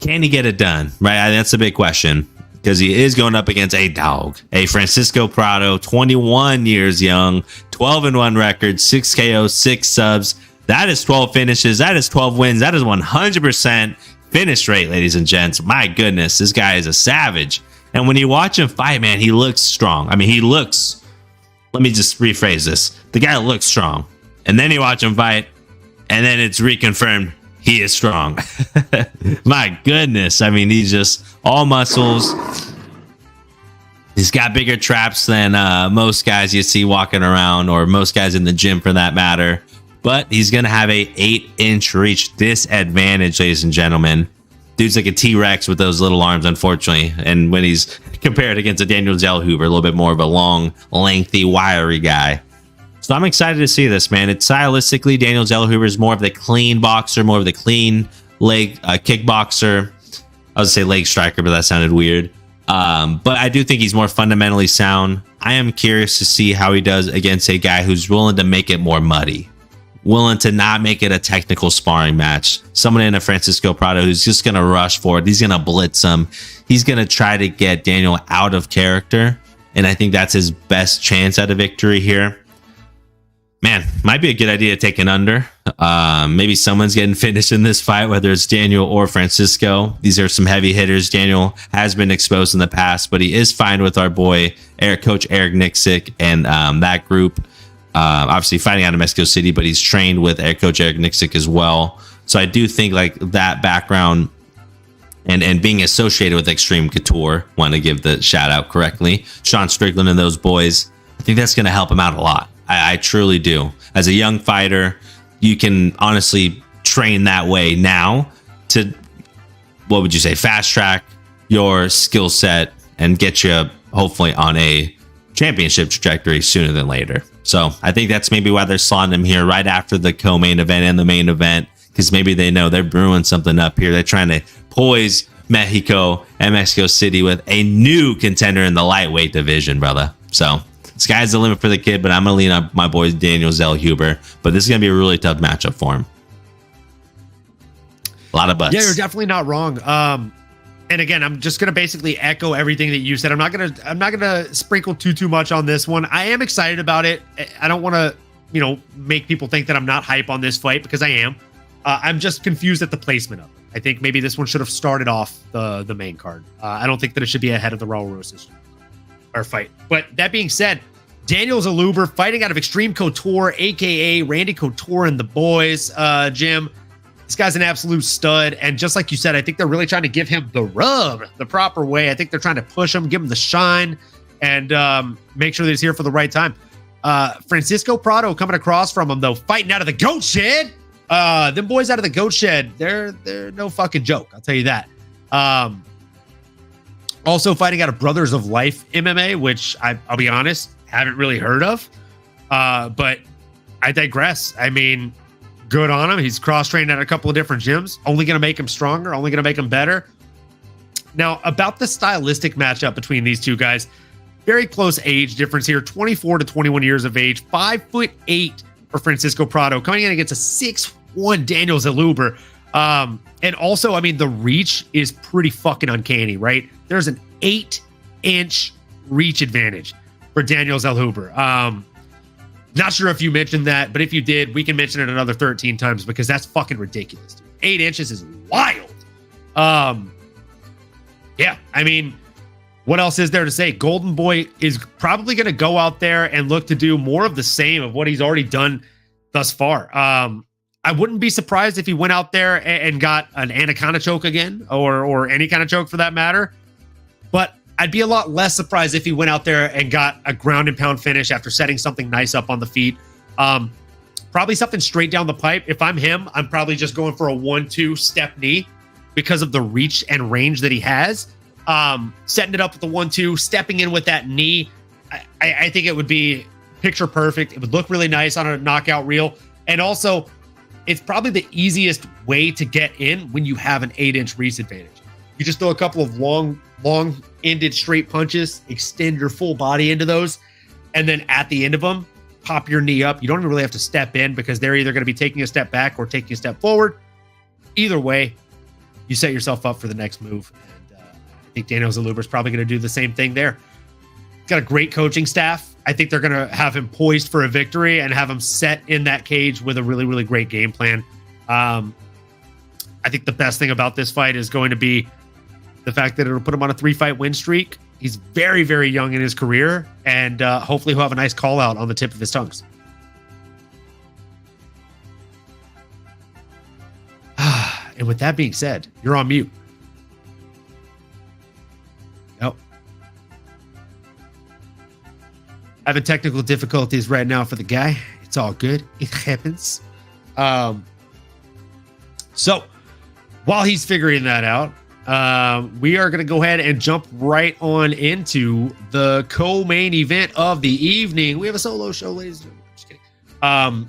Can he get it done? Right? That's a big question. Because he is going up against a dog, a Francisco Prado, 21 years young, 12-1 record, 6 KOs, 6 subs. That is 12 finishes. That is 12 wins. That is 100% finish rate, ladies and gents. My goodness, this guy is a savage. And when you watch him fight, man, he looks strong. I mean, he looks, let me just rephrase this. The guy looks strong. And then you watch him fight, and then it's reconfirmed he is strong. My goodness. I mean, he's just all muscles. He's got bigger traps than most guys you see walking around, or most guys in the gym for that matter. But he's going to have a 8-inch reach disadvantage, ladies and gentlemen. Dude's like a T-Rex with those little arms, unfortunately. And when he's compared against a Daniel Zellhuber, a little bit more of a long, lengthy, wiry guy. So I'm excited to see this, man. It's stylistically, Daniel Zellhuber is more of the clean boxer, more of the clean leg kickboxer. I was say leg striker, but that sounded weird. But I do think he's more fundamentally sound. I am curious to see how he does against a guy who's willing to make it more muddy, willing to not make it a technical sparring match. Someone in a Francisco Prado who's just going to rush for it. He's going to blitz him. He's going to try to get Daniel out of character. And I think that's his best chance at a victory here. Man, might be a good idea to take an under. Maybe someone's getting finished in this fight, whether it's Daniel or Francisco. These are some heavy hitters. Daniel has been exposed in the past, but he is fine with our boy, Coach Eric Nixick, and that group. Obviously fighting out of Mexico City, but he's trained with Coach Eric Nixick as well. So I do think like that background and being associated with Extreme Couture, want to give the shout out correctly, Sean Strickland and those boys, I think that's going to help him out a lot. I truly do. As a young fighter, you can honestly train that way now to, what would you say, fast track your skill set and get you hopefully on a championship trajectory sooner than later. So I think that's maybe why they're slotting him here right after the co-main event and the main event, because maybe they know they're brewing something up here. They're trying to poise Mexico and Mexico City with a new contender in the lightweight division, brother. So sky's the limit for the kid, but I'm going to lean on my boy Daniel Zellhuber. But this is going to be a really tough matchup for him. A lot of butts. Yeah, you're definitely not wrong. And again, I'm just going to basically echo everything that you said. I'm not going to sprinkle too much on this one. I am excited about it. I don't want to, make people think that I'm not hype on this fight, because I am. I'm just confused at the placement of it. I think maybe this one should have started off the main card. I don't think that it should be ahead of the Raul Rosas fight. But that being said, Daniel Zellhuber fighting out of Extreme Couture, aka Randy Couture and the boys. Jim, this guy's an absolute stud, and just like you said, I think they're really trying to give him the rub the proper way. I think they're trying to push him, give him the shine, and make sure that he's here for the right time. Francisco Prado coming across from him, though, fighting out of the goat shed. Them boys out of the goat shed, they're no fucking joke, I'll tell you that. Also fighting out of Brothers of Life MMA, which I'll be honest, haven't really heard of. But I digress. I mean, good on him. He's cross-trained at a couple of different gyms. Only going to make him stronger. Only going to make him better. Now, about the stylistic matchup between these two guys, very close age difference here. 24 to 21 years of age. 5'8" for Francisco Prado, coming in against a 6'1" Daniel Zellhuber. And also, I mean, the reach is pretty fucking uncanny, right? There's an 8-inch reach advantage for Daniel Zellhuber. Not sure if you mentioned that, but if you did, we can mention it another 13 times, because that's fucking ridiculous, dude. 8 inches is wild. Yeah, I mean, what else is there to say? Golden Boy is probably going to go out there and look to do more of the same of what he's already done thus far. I wouldn't be surprised if he went out there and got an anaconda choke again, or any kind of choke for that matter. But I'd be a lot less surprised if he went out there and got a ground and pound finish after setting something nice up on the feet. Probably something straight down the pipe. If I'm him, I'm probably just going for a 1-2 step knee because of the reach and range that he has. Setting it up with the 1-2, stepping in with that knee. I think it would be picture perfect. It would look really nice on a knockout reel. And also, it's probably the easiest way to get in when you have an 8-inch reach advantage. You just throw a couple of long-ended straight punches, extend your full body into those, and then at the end of them, pop your knee up. You don't even really have to step in because they're either going to be taking a step back or taking a step forward. Either way, you set yourself up for the next move. And I think Daniel Zaluba is probably going to do the same thing there. Got a great coaching staff. I think they're going to have him poised for a victory and have him set in that cage with a really, really great game plan. I think the best thing about this fight is going to be the fact that it'll put him on a 3-fight win streak. He's very, very young in his career, and hopefully he'll have a nice call out on the tip of his tongues. And with that being said, you're on mute. Nope. Having technical difficulties right now for the guy. It's all good. It happens. So while he's figuring that out, we are going to go ahead and jump right on into the co-main event of the evening. We have a solo show, ladies and gentlemen. Just kidding.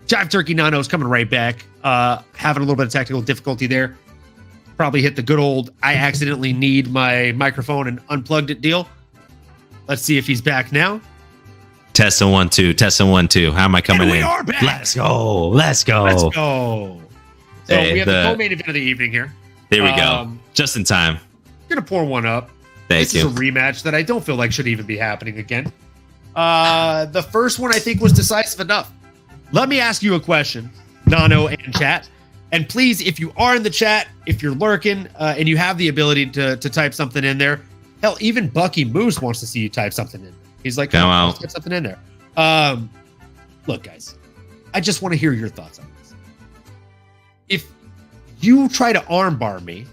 Jive Turkey Nano is coming right back. Having a little bit of technical difficulty there. Probably hit the good old I accidentally need my microphone and unplugged it deal. Let's see if he's back now. Testing 1 2. Testing 1 2. How am I coming in? We are back. Let's go. Let's go. Let's go. So we have the co-main event of the evening here. There we go. Just in time. Gonna pour one up. This is a rematch that I don't feel like should even be happening again. The first one I think was decisive enough. Let me ask you a question, Nano and chat. And please, if you are in the chat, if you're lurking and you have the ability to type something in there, hell, even Bucky Moose wants to see you type something in. He's like, oh, type something in there. Look, guys, I just want to hear your thoughts on this. If you try to armbar me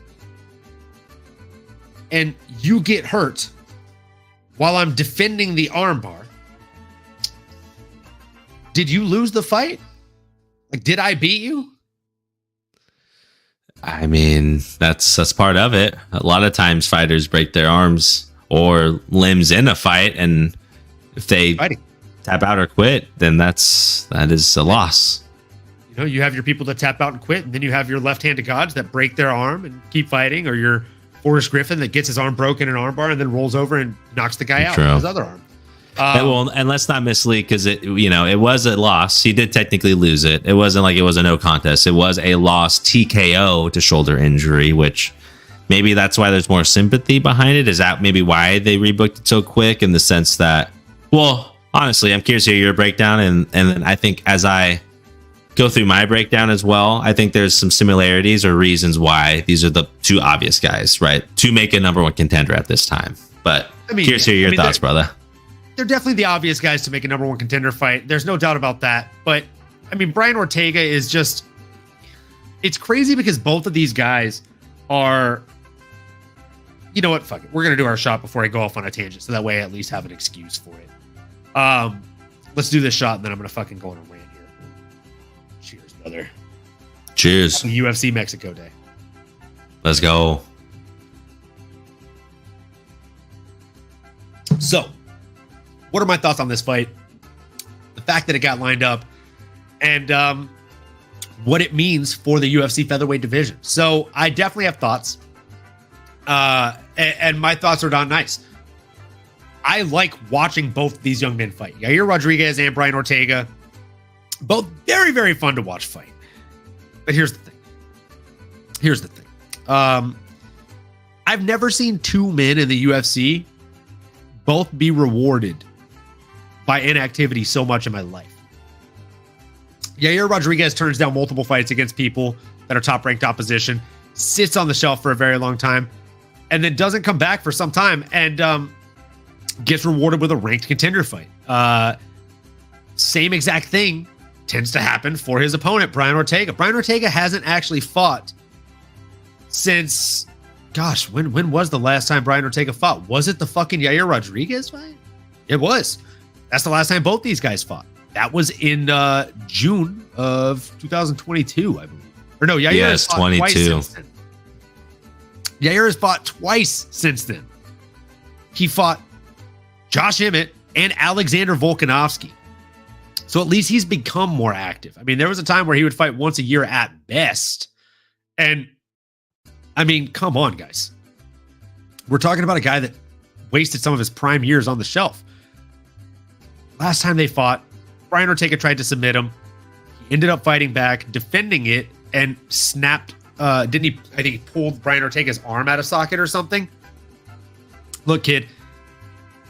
and you get hurt while I'm defending the armbar, did you lose the fight? Like, did I beat you? I mean, that's part of it. A lot of times fighters break their arms or limbs in a fight, and if they tap out or quit, then that is a loss. You know, you have your people that tap out and quit, and then you have your left-handed gods that break their arm and keep fighting, or your Forrest Griffin that gets his arm broken in an armbar and then rolls over and knocks the guy out with his other arm. Well, and let's not mislead, because it was a loss. He did technically lose it. It wasn't like it was a no contest. It was a loss TKO to shoulder injury, which maybe that's why there's more sympathy behind it. Is that maybe why they rebooked it so quick, in the sense that, well, honestly, I'm curious to hear your breakdown, and then I think as I go through my breakdown as well, I think there's some similarities or reasons why these are the two obvious guys, right, to make a number one contender at this time. But curious to hear your thoughts, brother. They're definitely the obvious guys to make a number one contender fight. There's no doubt about that. But I mean, Brian Ortega is just, it's crazy because both of these guys are, you know what? Fuck it. We're going to do our shot before I go off on a tangent. So that way I at least have an excuse for it. Let's do this shot, and then I'm going to fucking go on a rant here. Cheers, brother. Cheers. UFC Mexico Day. Let's go. So, what are my thoughts on this fight? The fact that it got lined up, and what it means for the UFC featherweight division. So I definitely have thoughts, and my thoughts are not nice. I like watching both of these young men fight. Yair Rodriguez and Brian Ortega, both very, very fun to watch fight. But here's the thing. I've never seen two men in the UFC both be rewarded by inactivity so much in my life. Yair Rodriguez turns down multiple fights against people that are top-ranked opposition, sits on the shelf for a very long time, and then doesn't come back for some time, and gets rewarded with a ranked contender fight. Same exact thing tends to happen for his opponent, Brian Ortega. Brian Ortega hasn't actually fought since, gosh, when was the last time Brian Ortega fought? Was it the fucking Yair Rodriguez fight? It was. That's the last time both these guys fought. That was in June of 2022, I believe. Or no, Yair has fought 22. Twice since then. Yair has fought twice since then. He fought Josh Emmett and Alexander Volkanovski. So at least he's become more active. I mean, there was a time where he would fight once a year at best. And I mean, come on, guys. We're talking about a guy that wasted some of his prime years on the shelf. Last time they fought, Brian Ortega tried to submit him. He ended up fighting back, defending it, and snapped. Didn't he? I think he pulled Brian Ortega's arm out of socket or something. Look, kid,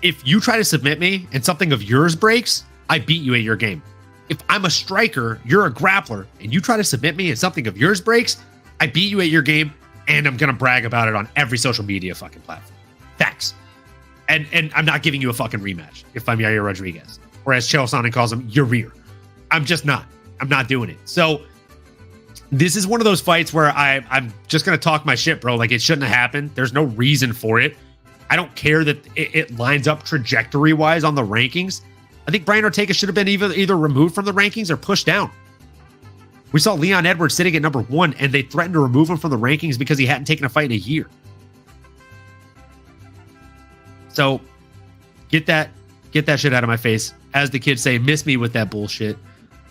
if you try to submit me and something of yours breaks, I beat you at your game. If I'm a striker, you're a grappler, and you try to submit me and something of yours breaks, I beat you at your game, and I'm going to brag about it on every social media fucking platform. Facts. And I'm not giving you a fucking rematch if I'm Yair Rodriguez. Or as Chael Sonnen calls him, Yair. I'm just not. I'm not doing it. So this is one of those fights where I'm just going to talk my shit, bro. Like, it shouldn't have happened. There's no reason for it. I don't care that it lines up trajectory-wise on the rankings. I think Brian Ortega should have been either removed from the rankings or pushed down. We saw Leon Edwards sitting at number 1, and they threatened to remove him from the rankings because he hadn't taken a fight in a year. So get that shit out of my face. As the kids say, miss me with that bullshit.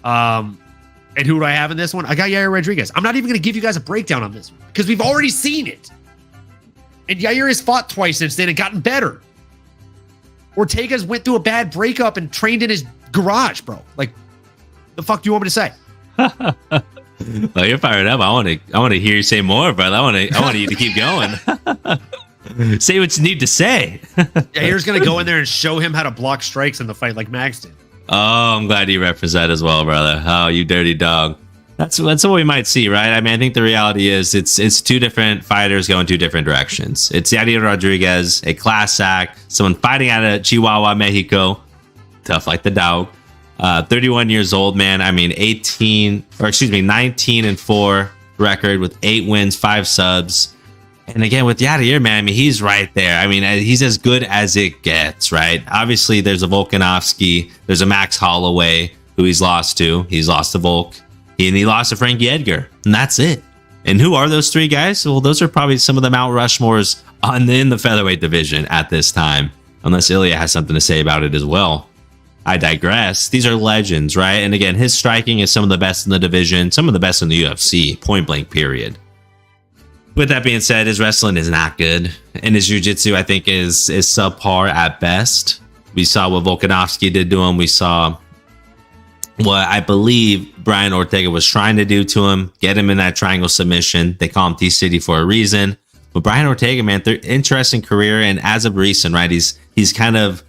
And who do I have in this one? I got Yair Rodriguez. I'm not even going to give you guys a breakdown on this one because we've already seen it. And Yair has fought twice since then and gotten better. Ortega's went through a bad breakup and trained in his garage, bro. Like, the fuck do you want me to say? Well, you're fired up. I want to hear you say more, brother. I want you to keep going. Say what you need to say. Yair's gonna go in there and show him how to block strikes in the fight like Max did. Oh, I'm glad you represent as well, brother. Oh, you dirty dog. That's what we might see, right? I mean, I think the reality is it's two different fighters going two different directions. It's Yair Rodriguez, a class act, someone fighting out of Chihuahua, Mexico, tough like the dog. 31 years old, man. I mean, 19-4 record with 8 wins, 5 subs. And again, with Yair, man, I mean, he's right there. I mean, he's as good as it gets, right? Obviously, there's a Volkanovski, there's a Max Holloway who he's lost to. He's lost to Volk, and he lost to Frankie Edgar, and that's it. And who are those 3 guys? Well, those are probably some of the Mount Rushmores in the featherweight division at this time, unless Ilya has something to say about it as well. I digress. These are legends, right? And again, his striking is some of the best in the division, some of the best in the UFC, point blank, period. With that being said, his wrestling is not good, and his jiu-jitsu, I think, is subpar at best. We saw what Volkanovski did to him. We saw what I believe Brian Ortega was trying to do to him, get him in that triangle submission. They call him T-City for a reason. But Brian Ortega, man, interesting career, and as of recent, right, he's kind of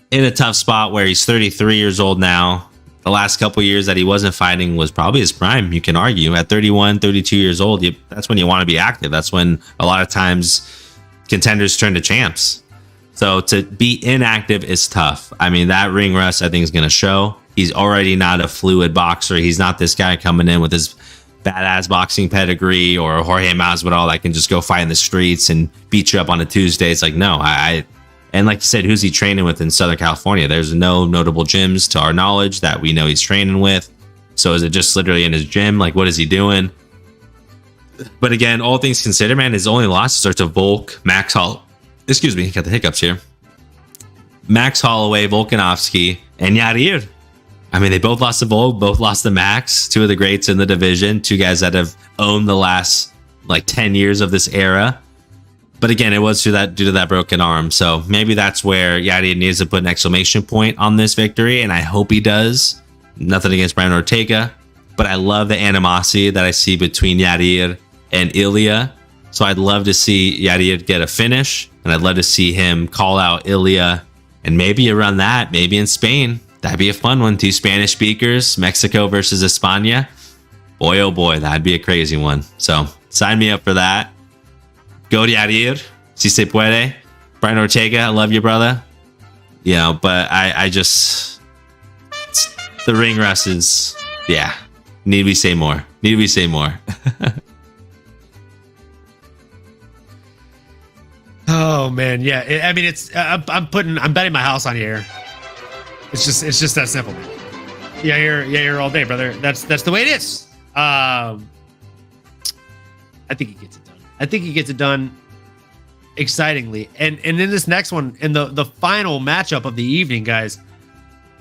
in a tough spot where he's 33 years old now. The last couple of years that he wasn't fighting was probably his prime, you can argue. At 31, 32 years old, that's when you want to be active. That's when a lot of times contenders turn to champs. So to be inactive is tough. I mean, that ring rust, I think, is going to show. He's already not a fluid boxer. He's not this guy coming in with his badass boxing pedigree or Jorge Masvidal that can just go fight in the streets and beat you up on a Tuesday. It's like, no, and like you said, who's he training with in Southern California? There's no notable gyms to our knowledge that we know he's training with. So is it just literally in his gym? Like, what is he doing? But again, all things considered, man, his only losses are to Volk, Max excuse me, got the hiccups here. Max Holloway, Volkanovski, and Yair. I mean, they both lost to Volk, both lost to Max, 2 of the greats in the division, 2 guys that have owned the last like 10 years of this era. But again, it was due to that broken arm. So maybe that's where Yair needs to put an exclamation point on this victory, and I hope he does. Nothing against Brian Ortega, but I love the animosity that I see between Yair and Ilya. So I'd love to see Yair get a finish, and I'd love to see him call out Ilya, and maybe around that, maybe in Spain. That'd be a fun one. 2 Spanish speakers, Mexico versus España. Boy, oh boy, that'd be a crazy one. So sign me up for that. Go to Yair, si se puede. Brian Ortega, I love you, brother. You know, but I just, the ring rust is, yeah. Need we say more? Need we say more? Oh man, yeah. I mean, it's I'm betting my house on Yair. It's just that simple, man. Yair all day, brother. That's the way it is. I think he gets it done. excitingly. And in this next one, in the final matchup of the evening, guys,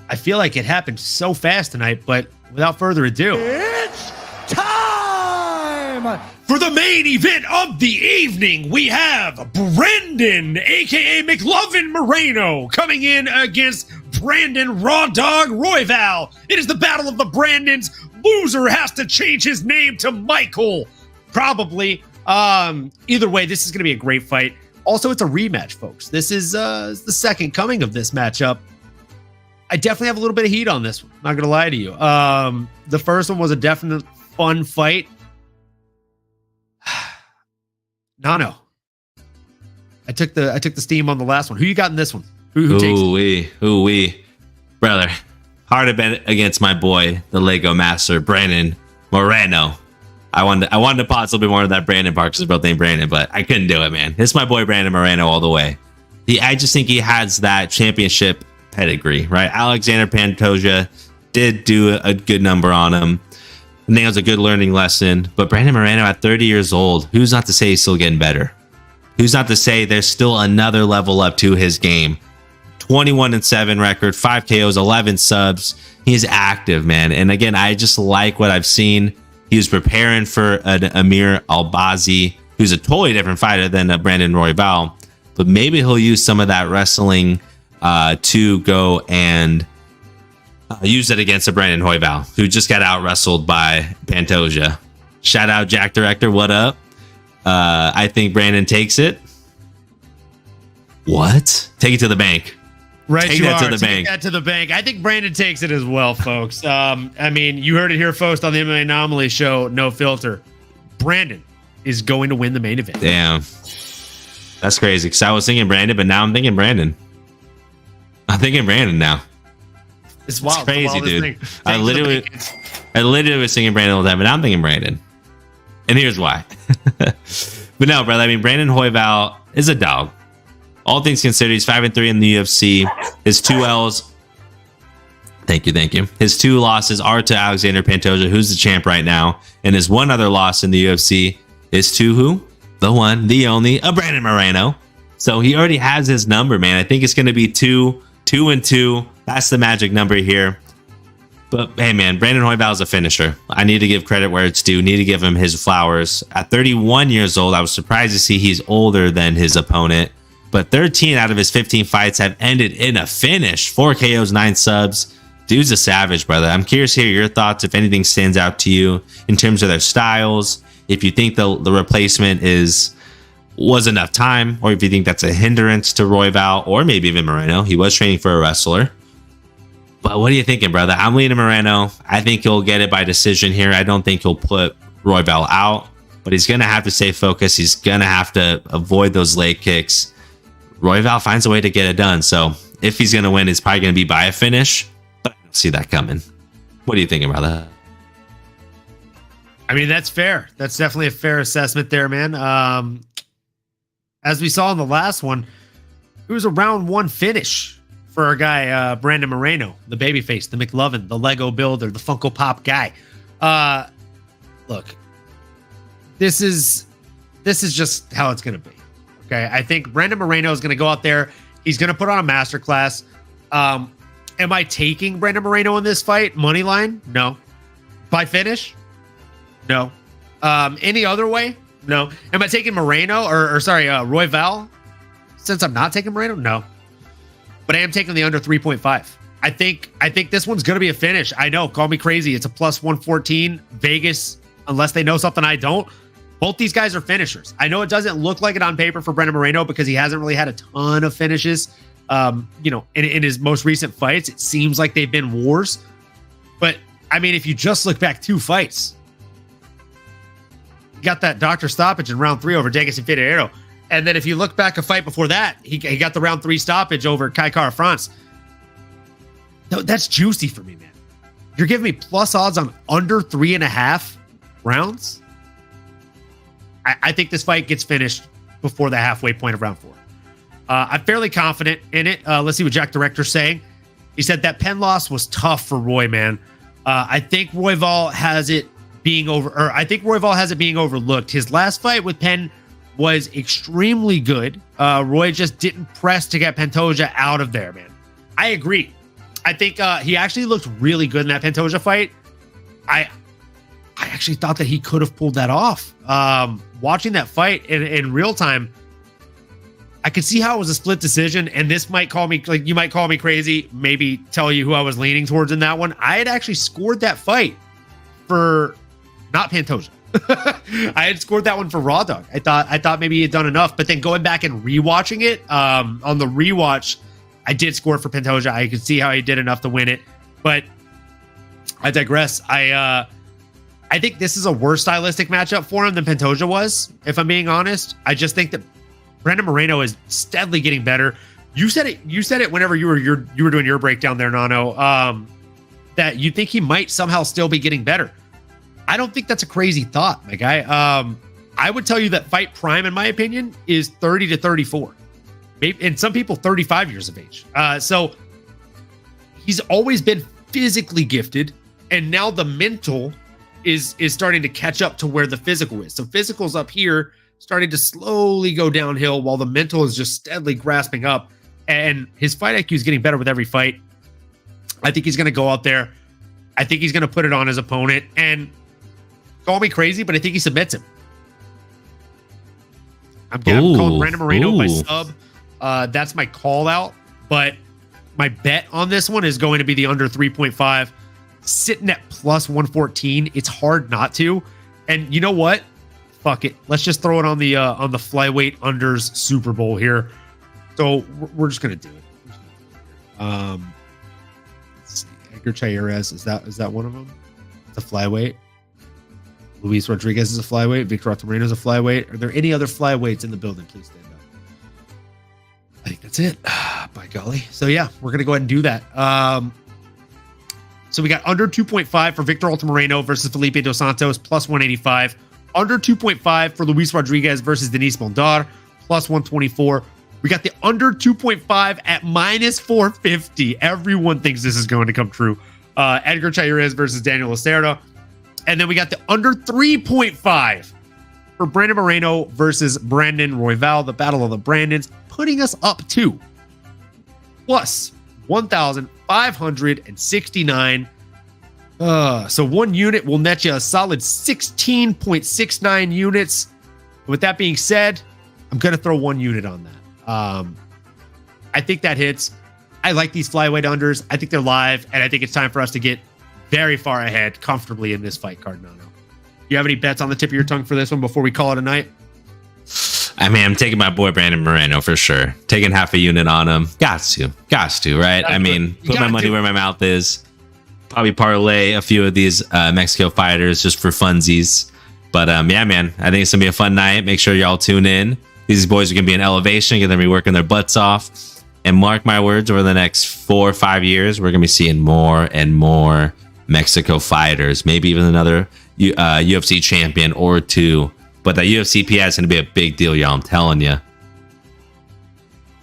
I feel like it happened so fast tonight, but without further ado, It's time! for the main event of the evening, we have Brandon, aka McLovin Moreno, coming in against Brandon Raw Dog Royval. It is the battle of the Brandons. Loser has to change his name to Michael. Probably. Either way, this is going to be a great fight. Also, it's a rematch, folks. This is the second coming of this matchup. I definitely have a little bit of heat on this one. Not going to lie to you. The first one was a definite fun fight. No. I took the steam on the last one. Who you got in this one? Who takes it? Ooh-wee. Brother, hard to bet against my boy, the Lego master, Brandon Moreno. I wanted to pot a little bit more of that Brandon part because his brother named Brandon, but I couldn't do it, man. It's my boy Brandon Moreno all the way. I just think he has that championship pedigree, right? Alexander Pantoja did do a good number on him. I think it was a good learning lesson. But Brandon Moreno at 30 years old, who's not to say he's still getting better? Who's not to say there's still another level up to his game? 21-7 record, 5 KOs, 11 subs. He's active, man. And again, I just like what I've seen. He was preparing for an Amir Albazi, who's a totally different fighter than Brandon Royval. But maybe he'll use some of that wrestling to go and use it against a Brandon Royval, who just got out wrestled by Pantoja. Shout out Jack Director, what up? I think Brandon takes it. What? Take it to the bank. Right, Take you that are. to the bank. That to the bank. I think Brandon takes it as well, folks. I mean, you heard it here first on the MMAnomaly Show, no filter. Brandon is going to win the main event. Damn. That's crazy, because I was thinking Brandon, but now I'm thinking Brandon. I'm thinking Brandon now. It's wild. It's crazy, dude. Thing. I literally was thinking Brandon all the time, but now I'm thinking Brandon. And here's why. But no, brother, I mean, Brandon Royval is a dog. All things considered, he's 5-3 in the UFC. His 2 L's. Thank you. His 2 losses are to Alexander Pantoja, who's the champ right now. And his 1 other loss in the UFC is to who? The one, the only, Brandon Moreno. So he already has his number, man. I think it's going to be 2-2. That's the magic number here. But hey, man, Brandon Royval is a finisher. I need to give credit where it's due. Need to give him his flowers. At 31 years old, I was surprised to see he's older than his opponent. But 13 out of his 15 fights have ended in a finish. 4 KOs, 9 subs. Dude's a savage, brother. I'm curious to hear your thoughts, if anything stands out to you in terms of their styles. If you think the replacement was enough time, or if you think that's a hindrance to Royval, or maybe even Moreno. He was training for a wrestler. But what are you thinking, brother? I'm leaning Moreno. I think he'll get it by decision here. I don't think he'll put Royval out, but he's going to have to stay focused. He's going to have to avoid those leg kicks. Royval finds a way to get it done. So if he's going to win, it's probably going to be by a finish, but I don't see that coming. What are you thinking, brother? I mean, that's fair. That's definitely a fair assessment there, man. As we saw in the last one, it was a round 1 finish for our guy, Brandon Moreno, the babyface, the McLovin, the Lego builder, the Funko Pop guy. Look, this is just how it's going to be. Okay, I think Brandon Moreno is going to go out there. He's going to put on a masterclass. Am I taking Brandon Moreno in this fight? Money line? No. By finish? No. Any other way? No. Am I taking Moreno or Royval? Since I'm not taking Moreno? No. But I am taking the under 3.5. I think this one's going to be a finish. I know, call me crazy. It's a plus 114. Vegas, unless they know something I don't. Both these guys are finishers. I know it doesn't look like it on paper for Brandon Moreno because he hasn't really had a ton of finishes. In his most recent fights, it seems like they've been wars. But I mean, if you just look back 2 fights, you got that doctor stoppage in round 3 over Degas and Figueiredo. And then if you look back a fight before that, he got the round 3 stoppage over Kai Kara France. That's juicy for me, man. You're giving me plus odds on under 3.5 rounds. I think this fight gets finished before the halfway point of round 4. I'm fairly confident in it. Let's see what Jack Director's saying. He said that Penn loss was tough for Roy, man. I think Royval has it being overlooked. His last fight with Penn was extremely good. Roy just didn't press to get Pantoja out of there, man. I agree. I think he actually looked really good in that Pantoja fight. I actually thought that he could have pulled that off. Watching that fight in real time, I could see how it was a split decision, and this might call me, like, you might call me crazy, maybe tell you who I was leaning towards in that one. I had actually scored that fight for not Pantoja. I had scored that one for Raw Dog. I thought maybe he had done enough, but then going back and rewatching it, on the rewatch, I did score for Pantoja. I could see how he did enough to win it, but I digress. I think this is a worse stylistic matchup for him than Pantoja was, if I'm being honest. I just think that Brandon Moreno is steadily getting better. You said it whenever you were doing your breakdown there, Nano, that you think he might somehow still be getting better. I don't think that's a crazy thought, my guy. I would tell you that fight prime, in my opinion, is 30 to 34. Maybe, and some people 35 years of age. So he's always been physically gifted, and now the mental is starting to catch up to where the physical is. So physical's up here, starting to slowly go downhill, while the mental is just steadily grasping up. And his fight IQ is getting better with every fight. I think he's going to go out there. I think he's going to put it on his opponent. And call me crazy, but I think he submits him. I'm calling Brandon Moreno my sub. That's my call out. But my bet on this one is going to be the under 3.5. Sitting at plus 114. It's hard not to. And you know what? Fuck it. Let's just throw it on the flyweight unders Super Bowl here. So we're just gonna do it. Let's see. Edgar Chairez, is that one of them? It's a flyweight. Luis Rodriguez is a flyweight. Victor Altamirano is a flyweight. Are there any other flyweights in the building? Please stand up. I think that's it. By golly. So yeah, we're gonna go ahead and do that. So we got under 2.5 for Victor Altamirano versus Felipe Dos Santos, plus 185. Under 2.5 for Luis Rodriguez versus Denis Mondar, plus 124. We got the under 2.5 at minus 450. Everyone thinks this is going to come true. Edgar Chairez versus Daniel Lacerda. And then we got the under 3.5 for Brandon Moreno versus Brandon Royval, the Battle of the Brandons, putting us up to plus 1,569. So one unit will net you a solid 16.69 units. With that being said, I'm going to throw one unit on that. I think that hits. I like these flyweight unders. I think they're live, and I think it's time for us to get very far ahead comfortably in this fight card, Nano. Do you have any bets on the tip of your tongue for this one before we call it a night? I mean, I'm taking my boy Brandon Moreno for sure. Taking half a unit on him. Got to, right? I mean, put my money where my mouth is. Probably parlay a few of these Mexico fighters just for funsies. But yeah, man, I think it's gonna be a fun night. Make sure y'all tune in. These boys are gonna be in elevation, gonna be working their butts off. And mark my words, over the next 4 or 5 years, we're gonna be seeing more and more Mexico fighters. Maybe even another UFC champion or two. But that UFC PI is gonna be a big deal, y'all. I'm telling you.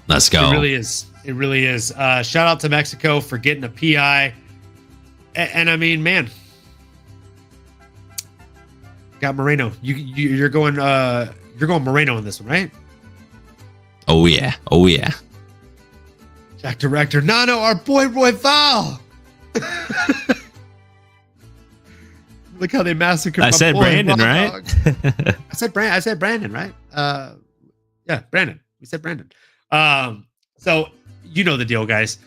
Let's go. It really is. It really is. Shout out to Mexico for getting a PI. And I mean, man, got Moreno. You're going Moreno in this one, right? Oh yeah. Jack Director, Nano, our boy Royval. Look how they massacred. I said Brandon, right? I said Brandon, right? Yeah, Brandon. We said Brandon. So you know the deal, guys.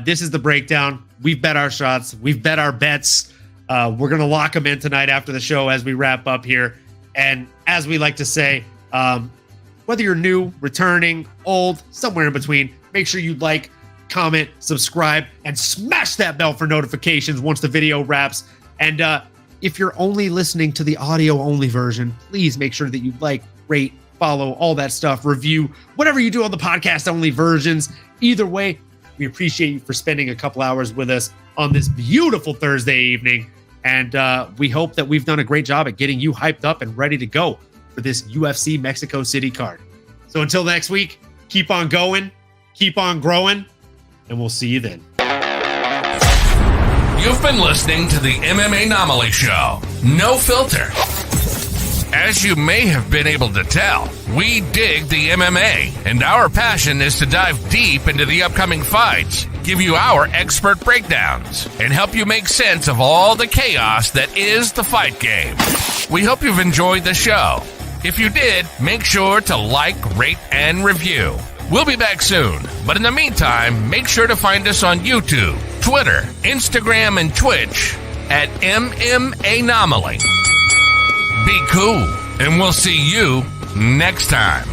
This is the breakdown. We've bet our shots. We've bet our bets. We're going to lock them in tonight after the show as we wrap up here. And as we like to say, whether you're new, returning, old, somewhere in between, make sure you like, comment, subscribe, and smash that bell for notifications once the video wraps. And if you're only listening to the audio-only version, please make sure that you like, rate, follow, all that stuff, review, whatever you do on the podcast-only versions. Either way, we appreciate you for spending a couple hours with us on this beautiful Thursday evening. And we hope that we've done a great job at getting you hyped up and ready to go for this UFC Mexico City card. So until next week, keep on going, keep on growing, and we'll see you then. You've been listening to the MMAnomaly Show. No filter. As you may have been able to tell, we dig the MMA, and our passion is to dive deep into the upcoming fights, give you our expert breakdowns, and help you make sense of all the chaos that is the fight game. We hope you've enjoyed the show. If you did, make sure to like, rate, and review. We'll be back soon, but in the meantime, make sure to find us on YouTube, Twitter, Instagram, and Twitch at MMAnomaly. Be cool, and we'll see you next time.